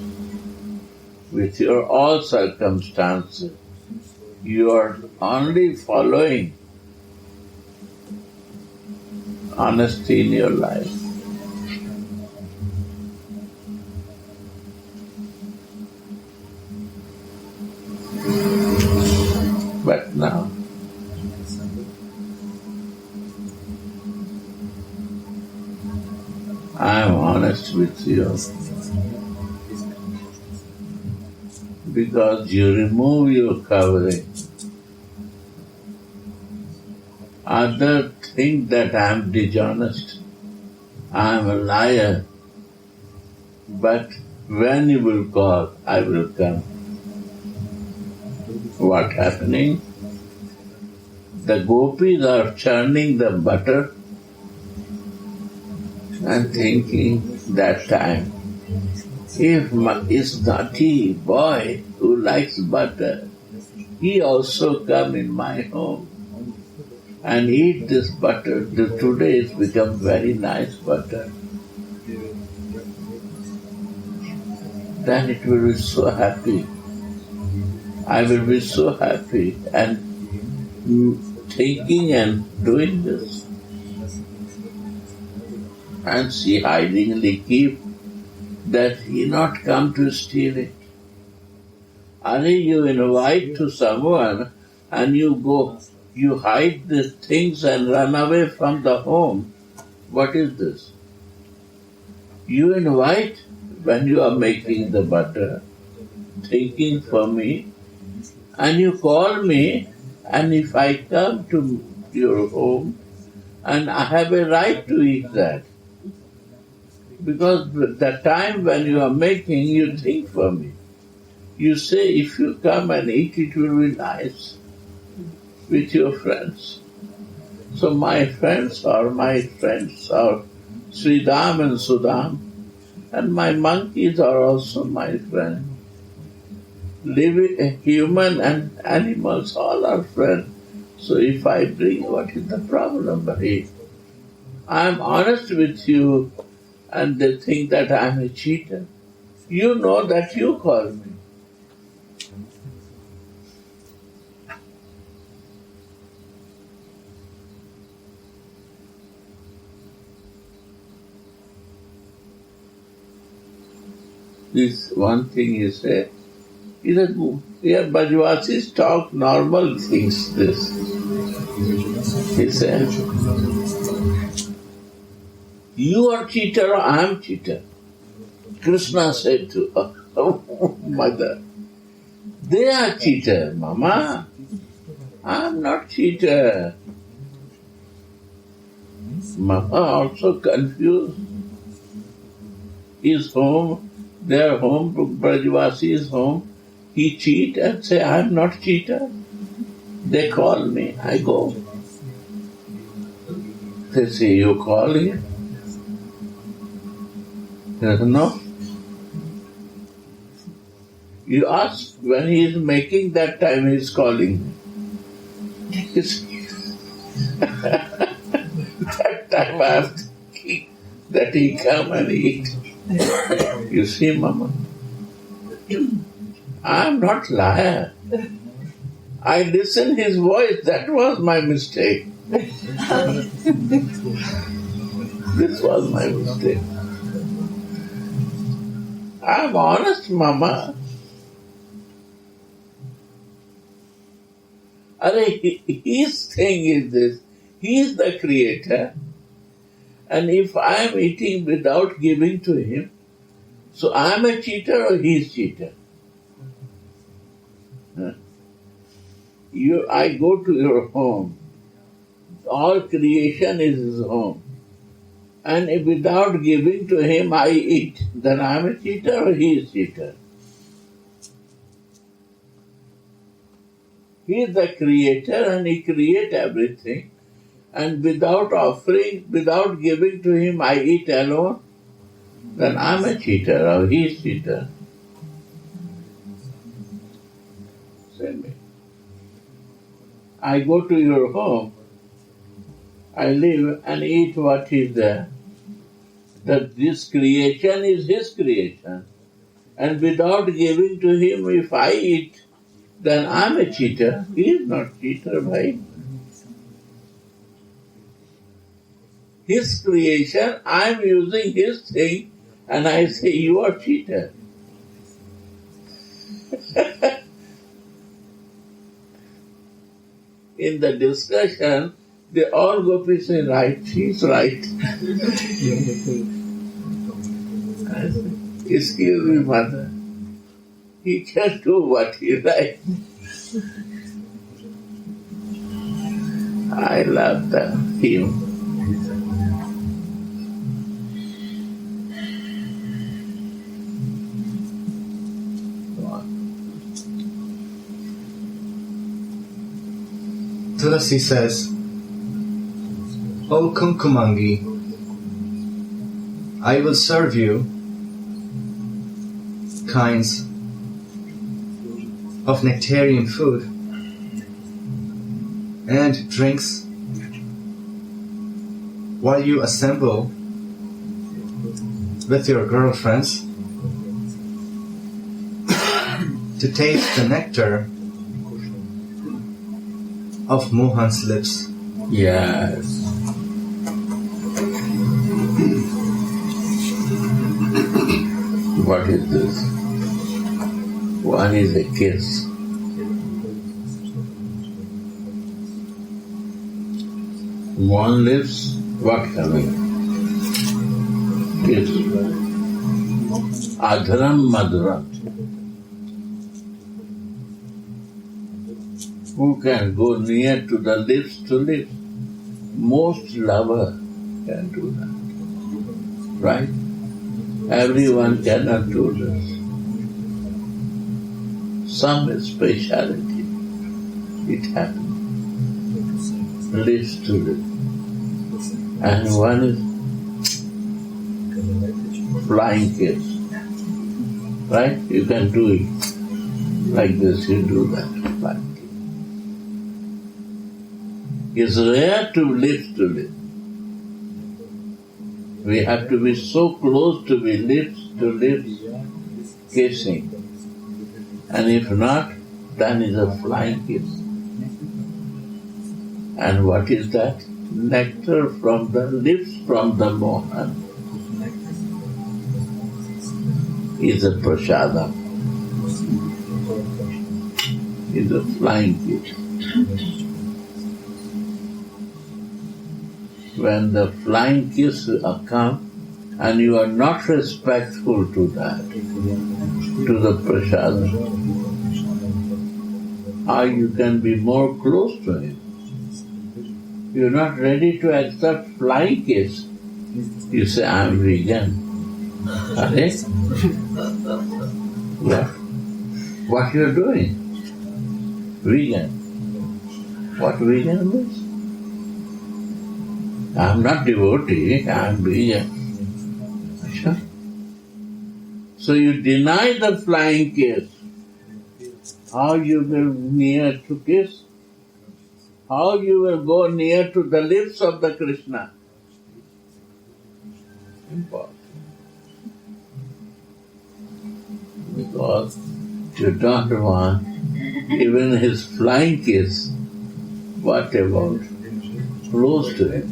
With your all circumstances. You are only following honesty in your life. But now, I am honest with you because you remove your covering. Others think that I am dishonest, I am a liar, but when you will call, I will come. What happening? The gopis are churning the butter and thinking that time, if is naughty boy who likes butter, he also come in my home and eat this butter. Today it's become very nice butter. Then it will be so happy. I will be so happy and thinking and doing this. And she hidingly keep that he not come to steal it. Only you invite to someone and you go, you hide the things and run away from the home. What is this? You invite when you are making the butter, thinking for me, and you call me, and if I come to your home, and I have a right to eat that. Because the time when you are making, you think for me. You say, if you come and eat, it will be nice with your friends. So my friends are Sridham and Sudham, and my monkeys are also my friends. Living, human and animals, all are friends. So if I bring, what is the problem, buddy? I am honest with you, and they think that I am a cheater. You know that you call me. This one thing he said, he said, yeah, Brajvasis talk normal things, this. He said, you are cheater or I am cheater. Krishna said to mother, they are cheater, Mama. I am not cheater. Mama also confused. His home, their home, Brajvasi's home, he cheat and say, I am not cheater. They call me, I go. They say, you call him? He says, no. You ask when he is making, that time he is calling me. That time I have to keep that he come and eat. You see, Mama, I am not liar. I listen his voice. That was my mistake. This was my mistake. I am honest, Mama. His thing is this. He is the creator. And if I am eating without giving to him, so I am a cheater or he is cheater? I go to your home. All creation is his home. And if without giving to him I eat, then I am a cheater or he is cheater? He is the creator and he creates everything. And without offering, without giving to him, I eat alone, then I'm a cheater or he is cheater. Same way. I go to your home, I live and eat what is there. That this creation is his creation. And without giving to him, if I eat, then I'm a cheater. He is not cheater, bhai. His creation, I'm using his thing, and I say, you are cheater. In the discussion, they all go to say, right, she's right. Excuse me, mother. He can do what he likes. I love him. Tulasi says, O Kumkumangi, I will serve you kinds of nectarian food and drinks while you assemble with your girlfriends to taste the nectar of Mohan's lips. Yes. What is this? One is a kiss. One lips, what coming? Kiss. Adharam madhuram. Who can go near to the lips to lips? Most lover can do that. Right? Everyone cannot do this. Some speciality, it happens, lives to live. And one is flying kiss. Right? You can do it like this, you do that. Flying kiss. It's rare to live to live. We have to be so close to be lips to lips kissing. And if not, then is a flying kiss. And what is that? Nectar from the lips from the Mohan is a prasadam, is a flying kiss. When the flying kiss comes and you are not respectful to that, to the prasadam, how you can be more close to him? You are not ready to accept flying kiss. You say, I am vegan. Are? What you are doing? Vegan. What vegan means? I am not devotee, I am vegan. Sure. So you deny the flying kiss. How you will near to kiss? How you will go near to the lips of the Krishna? Impossible. Because you don't want even his flying kiss. What about close to him?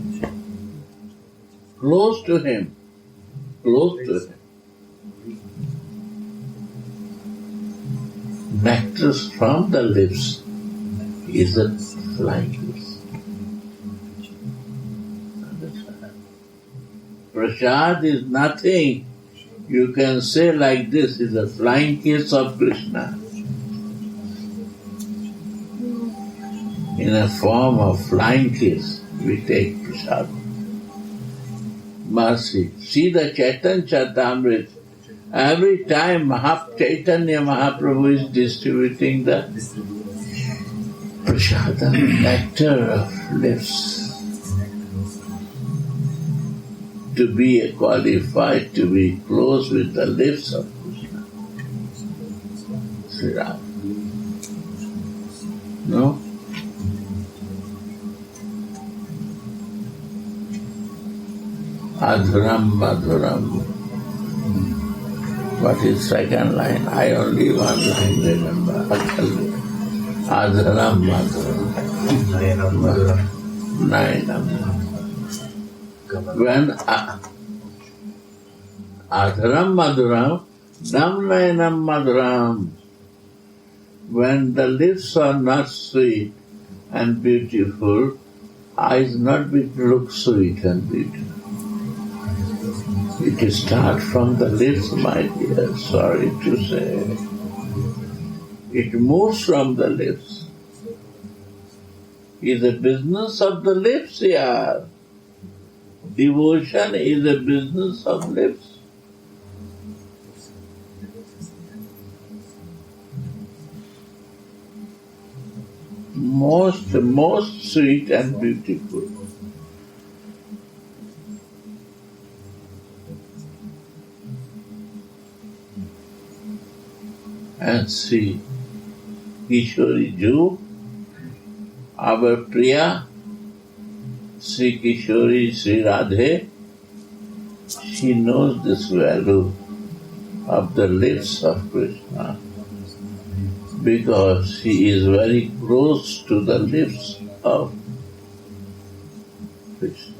Close to him. Close to him. Nectar from the lips is a flying kiss. Prasad is nothing. You can say like this, is a flying kiss of Krishna. In a form of flying kiss, we take prasad. Mercy. See the Chaitanya Charitamrita. Every time Chaitanya Mahaprabhu is distributing the prasadam, nectar of lips, to be qualified to be close with the lips of Krishna. Sri Ram. No? Adhuram Madhuram. What is second line? I only one line remember. Adhuram Madhuram. Nayanam. When Adhuram Madhuram, Nam Nayanam Madhuram. When the lips are not sweet and beautiful, eyes not look sweet and beautiful. It starts from the lips, my dear, sorry to say. It moves from the lips. Is a business of the lips, yeah. Devotion is a business of lips. Most sweet and beautiful. And see, Kishori Ju, our Priya, Sri Kishori, Sri Radhe, she knows this value of the lips of Krishna because she is very close to the lips of Krishna.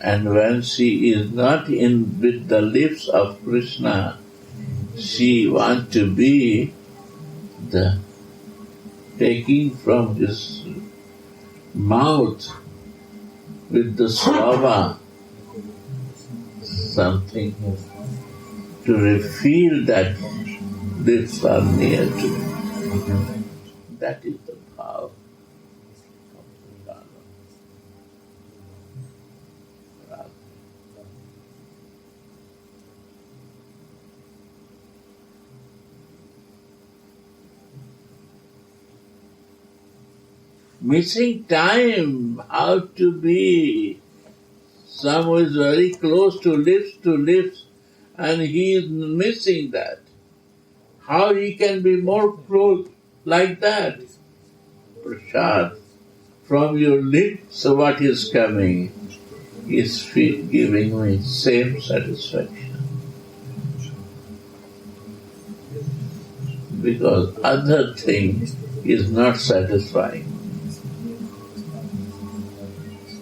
And when she is not in with the lips of Krishna, she wants to be the taking from his mouth with the swava something to feel that lips are near to him. That is the power of Radha. missing time, how to be. Some is very close to lips, and he is missing that. How he can be more close like that? Prasad, from your lips what is coming is giving me same satisfaction. Because other thing is not satisfying.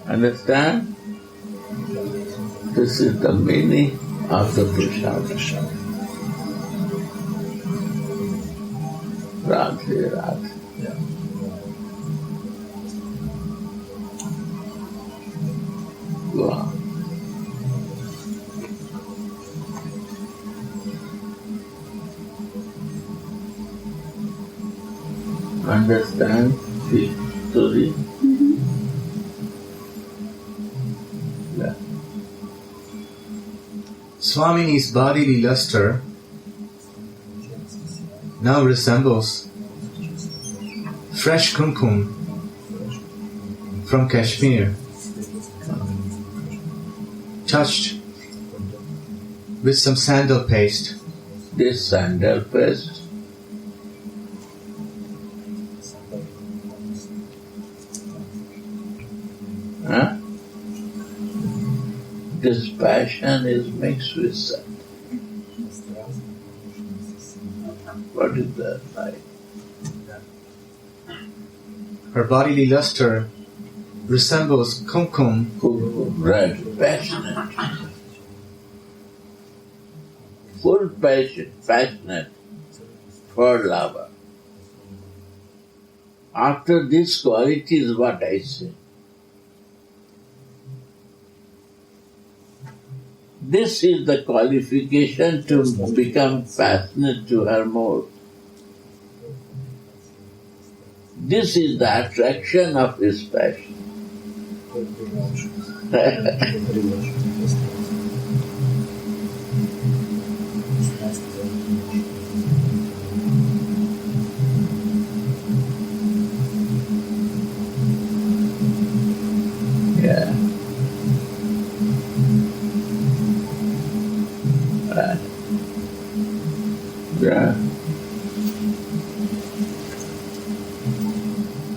Understand? This is the meaning of the prasad. Radhe, Radhe. Go on. Understand the story? Yeah. Swamini's bodily luster now resembles fresh kumkum from Kashmir, touched with some sandal paste. This sandal paste this passion is mixed with sandal. What is that like? Her bodily luster resembles kumkum, Red, passionate. Full passionate for lover. After this quality is what I say. This is the qualification to become passionate to her more. This is the attraction of his passion. Yeah. Right. Yeah.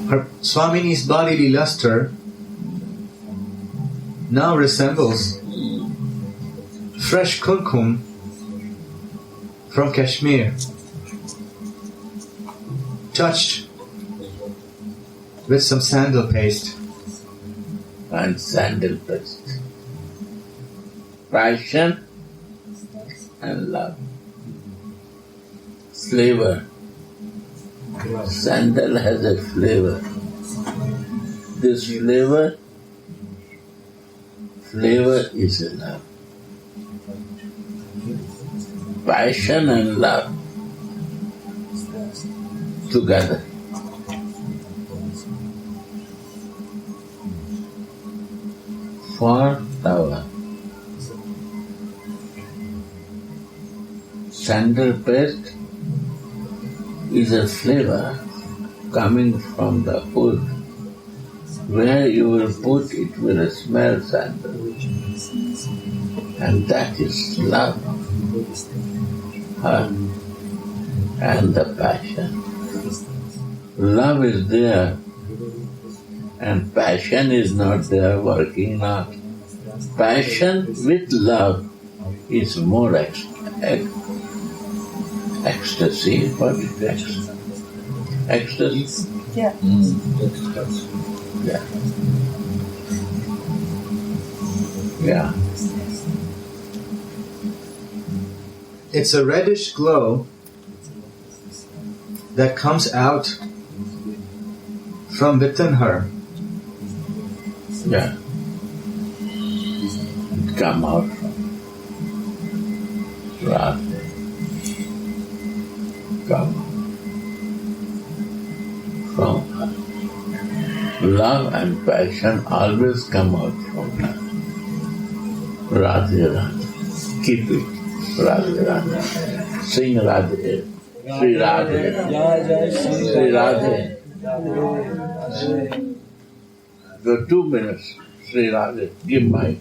her Swamini's bodily luster now resembles fresh kumkum from Kashmir, touched with some sandal paste. And sandal paste. Passion and love. Flavor. Sandal has a flavor. This flavor is love. Passion and love together. For our sandal paste is a flavor coming from the wood. Where you will put it will smell sandal. And that is love. Her and the passion. Love is there and passion is not there working now. Passion with love is more ecstasy. What is ecstasy? Ecstasy? Yeah. Yeah. Yeah. It's a reddish glow that comes out from within her. Yeah. Come out from wrath. Come from her. Love and passion always come out from her. Radhe Radhe. Keep it. Radhe Radhe. Sing Radhe. Sri Radhe. Sri Radhe. The 2 minutes, Sri Radha, give mic.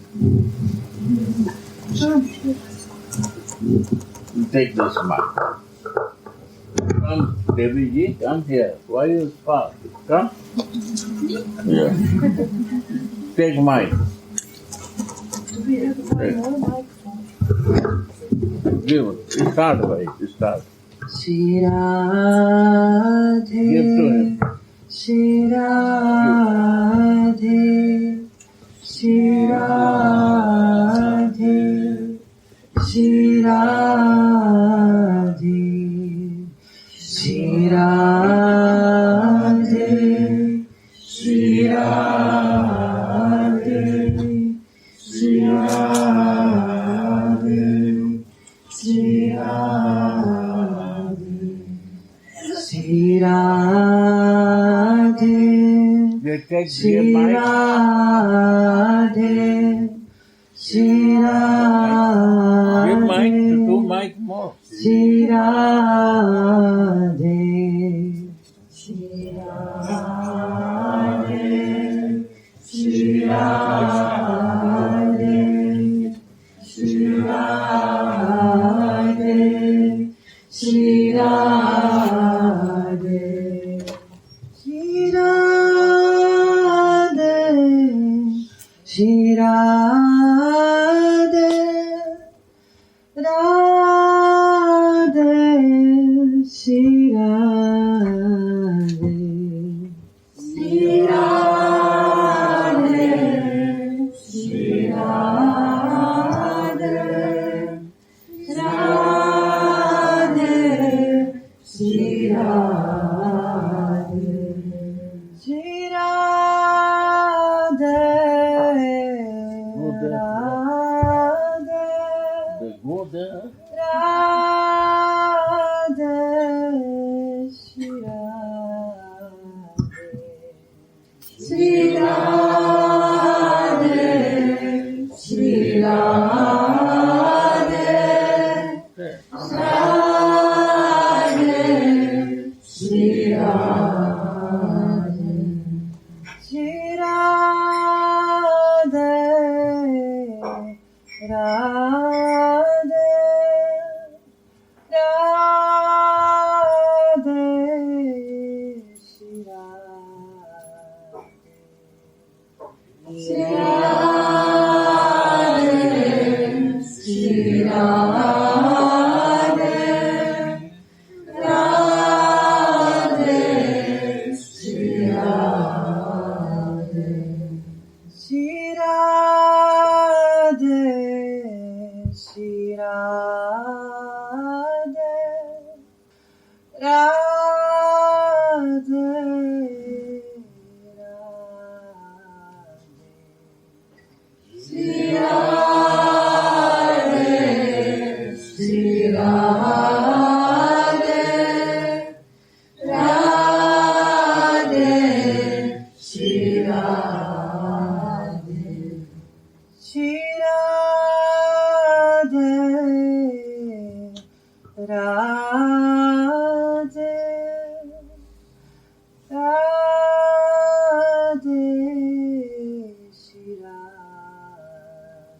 Take this mic. Come, Devi ji, come here. Why you far? Come. Yeah. Take mic. Give it. Start, bhai. Start. Shri Radhe, Give to him. Shri Radhe, Shri Radhe, Shri Radhe, Shri Radhe, Shri Radhe, Shri Radhe, Shri Radhe, Shri Radhe, They take Shri the mic. Radhe, Shri Give mic to Radhe, 2 mic more. Shri Radhe, Shri Radhe, Shri Radhe, Shri Radhe, Shri Radhe, Shri Radhe, Shri Radhe, Radhe, Shri Radhe, Shri Radhe, Shri Radhe, Radhe, Shri Radhe, Shri Radhe, Radhe, They go there. Radhe, Shri Radhe, Shri Radhe, Shri Radhe, There. Radhe, Shri Radhe, Shri Radhe, Radhe, Radhe, Shri Radhe, Shri Radhe, Shri Radhe, Radhe, Shri Radhe, Shri Radhe, Shri Radhe, Radhe, Shri Radhe, Shri Radhe, Radhe, Shri Radhe, Shri Radhe, Radhe, Radhe, Shri Radhe,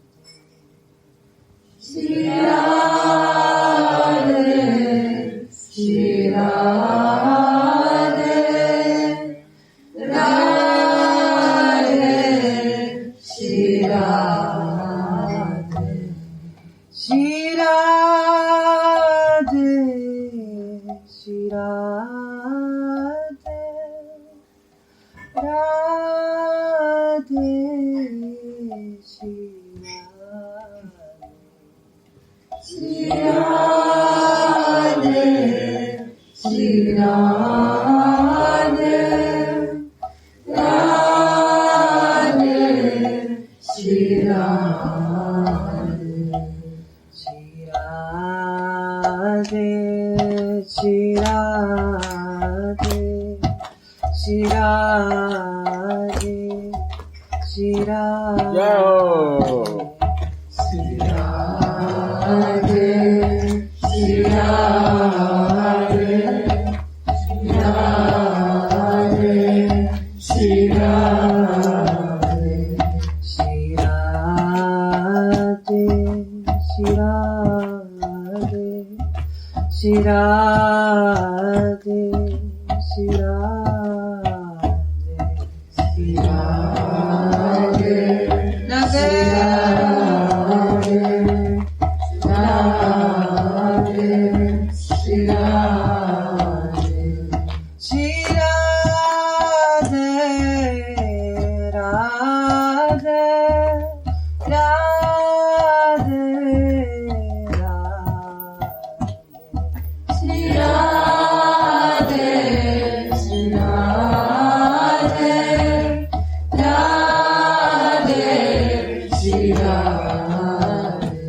Shri Radhe, Shri Radhe, Radhe, Shri Radhe, Shri Radhe, Shri Radhe, Radhe, Shri Radhe, Shri Radhe, Shri Radhe, Radhe, Shri Radhe, Shri Radhe, Shri Radhe, Shri Radhe, Shri Radhe, Yo! Shri Radhe, Shri Radhe, Shri Radhe, Radhe, Shri Radhe, Shri Radhe, Radhe, Radhe, Shri Radhe, Shri Radhe, Radhe, Radhe, Shri Radhe, Shri Radhe, Radhe, Shri Radhe,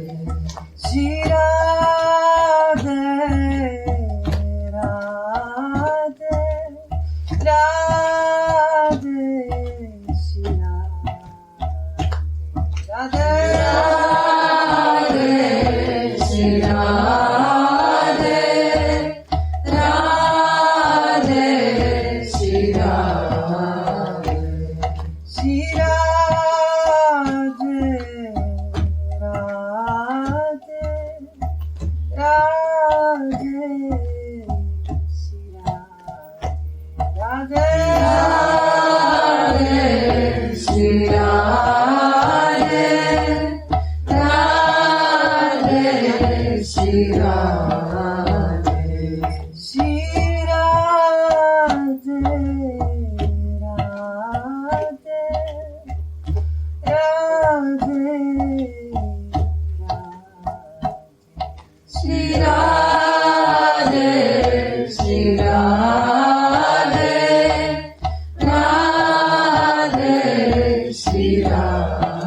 Shri Radhe, Radhe, Radhe, Shri Radhe, Radhe, Shri Radhe, Radhe, Shri Radhe, Shri Radhe, Radhe, Radhe, Shri Radhe, Radhe, Shri Radhe, Radhe, Shri Radhe, Shri Radhe,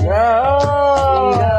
Yeah.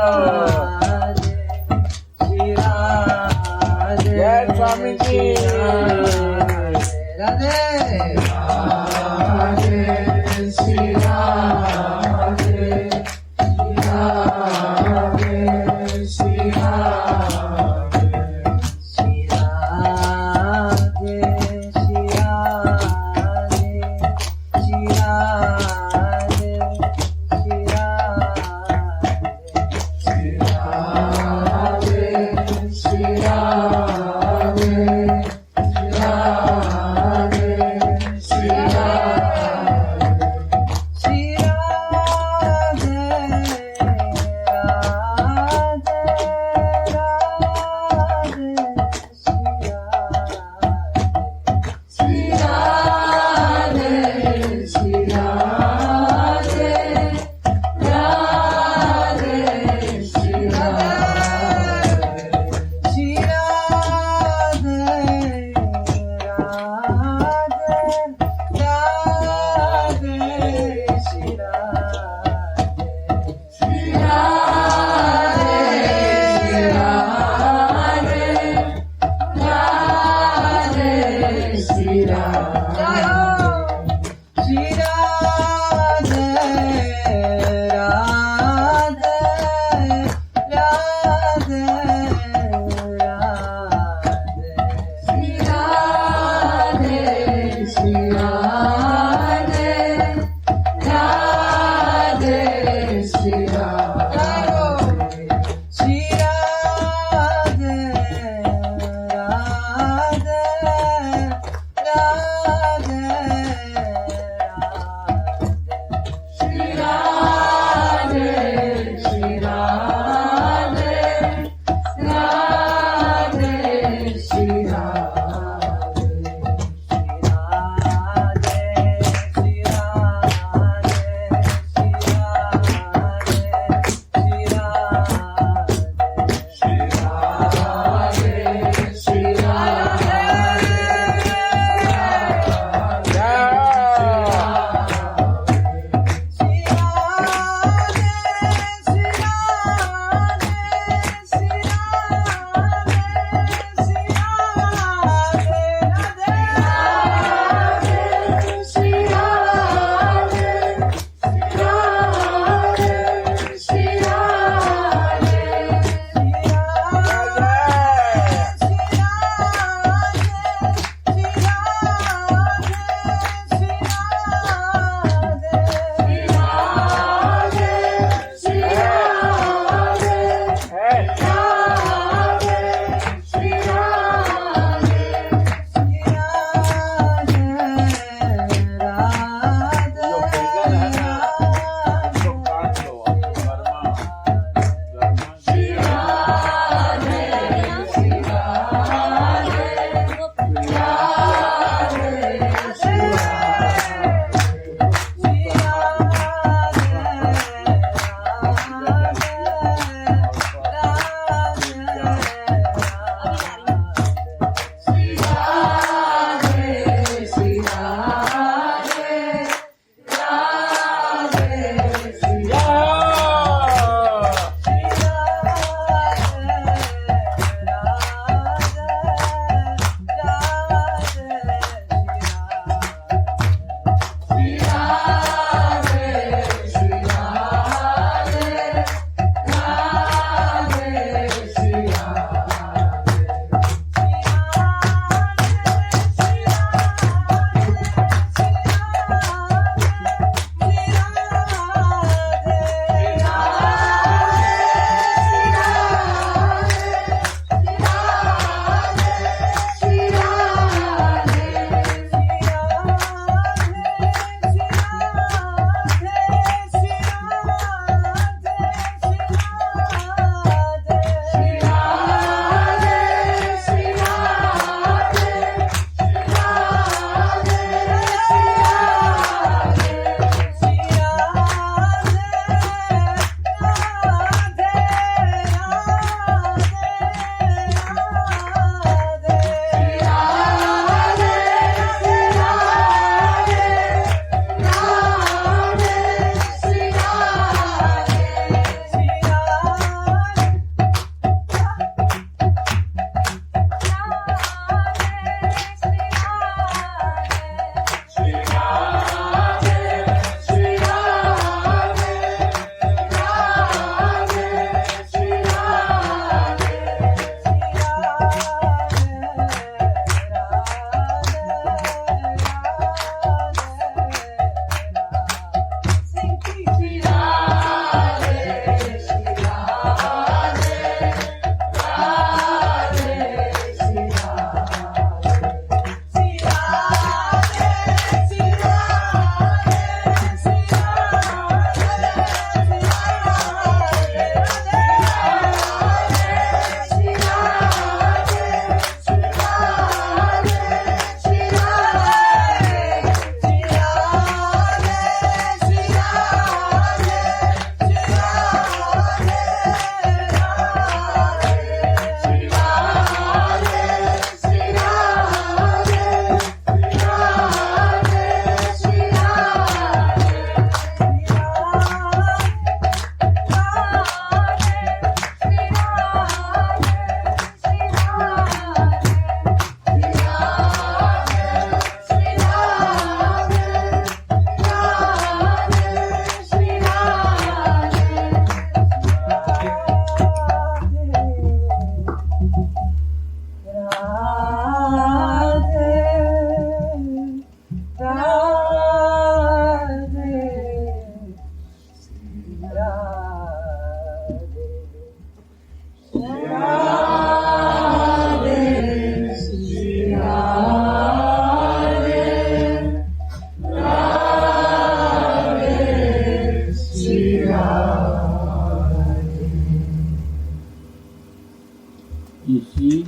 you see,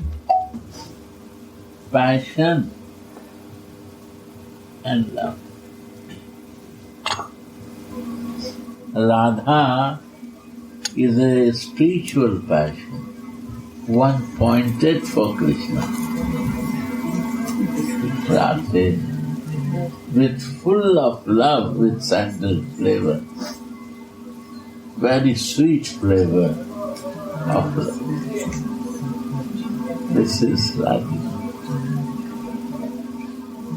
passion and love. Radha is a spiritual passion, one pointed for Krishna. Radhe, with full of love with sandal flavor, very sweet flavor of love. This is Radha.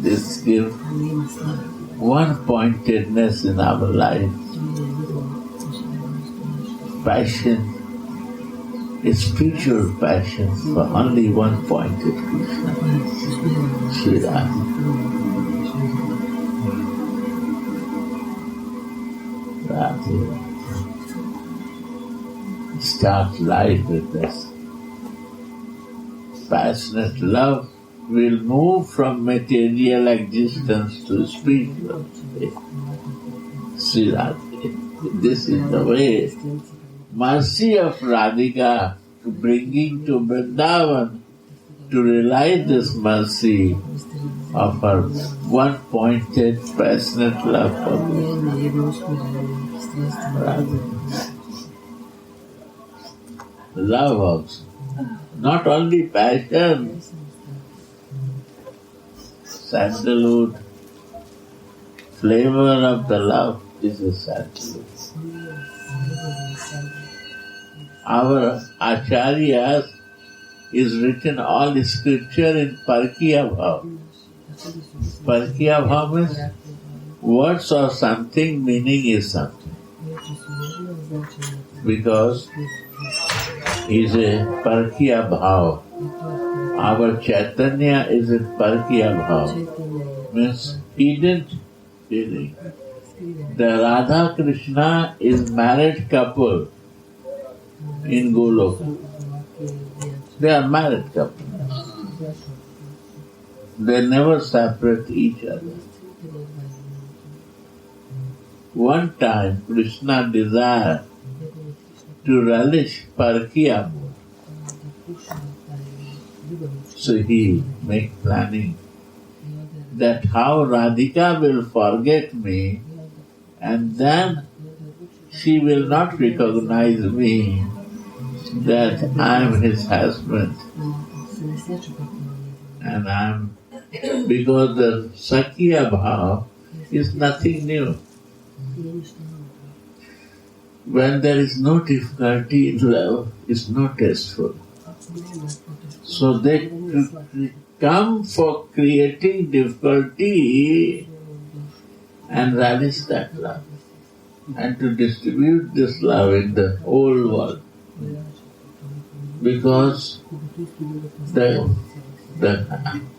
This gives one pointedness in our life. Passion is spiritual passion for only one pointed Krishna, Sri Radha. Radha. Start life with this. Passionate love will move from material existence to spiritual state. Sri Radha. This is the way. Mercy of Radhika bringing to Vrindavan to realize this mercy of her one-pointed, passionate love for Radhika. Love also. Not only passion, sandalwood, flavor of the love is a sandalwood. Our Acharyas is written all scripture in Parkiya Bhav. Parkiya Bhav means words are something, meaning is something. Because is a Parkiya Bhav. Our Chaitanya is in Parkiya Bhav. Means hidden feeling. The Radha Krishna is married couple in Goloka. They are married couple. They never separate each other. One time Krishna desired to relish Parkiya mood. So he make planning that how Radhika will forget me and then she will not recognize me that I am his husband. And I am, because the Sakya Bhav is nothing new. When there is no difficulty in love, it's not tasteful. So they come for creating difficulty and relish that love and to distribute this love in the whole world. Because the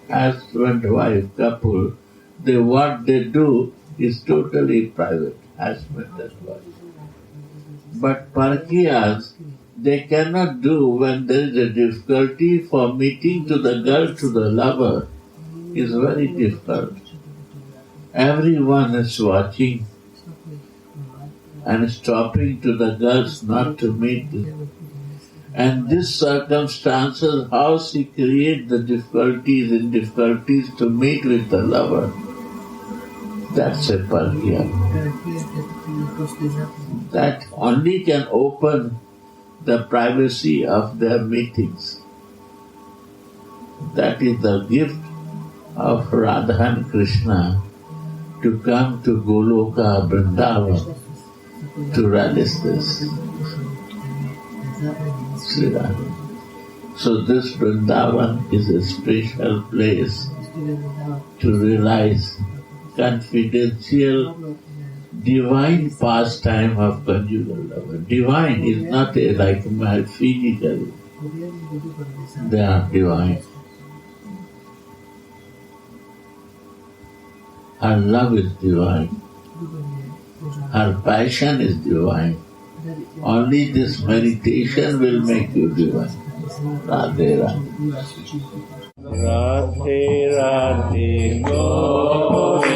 husband-wife couple, what they do is totally private, husband and wife. But Parkiyas, they cannot do when there is a difficulty for meeting to the girl, to the lover, is very difficult. Everyone is watching and stopping to the girls not to meet them. And this circumstances, how she creates the difficulties to meet with the lover. That's a Parkiya. That only can open the privacy of their meetings. That is the gift of Radha and Krishna to come to Goloka, Vrindavan, to relish this. So this Vrindavan is a special place to realize confidential, divine pastime of conjugal love. Divine is not like my physical. They are divine. Her love is divine. Her passion is divine. Only this meditation will make you divine. Radhe Radhe. Radhe Radhe Govinda.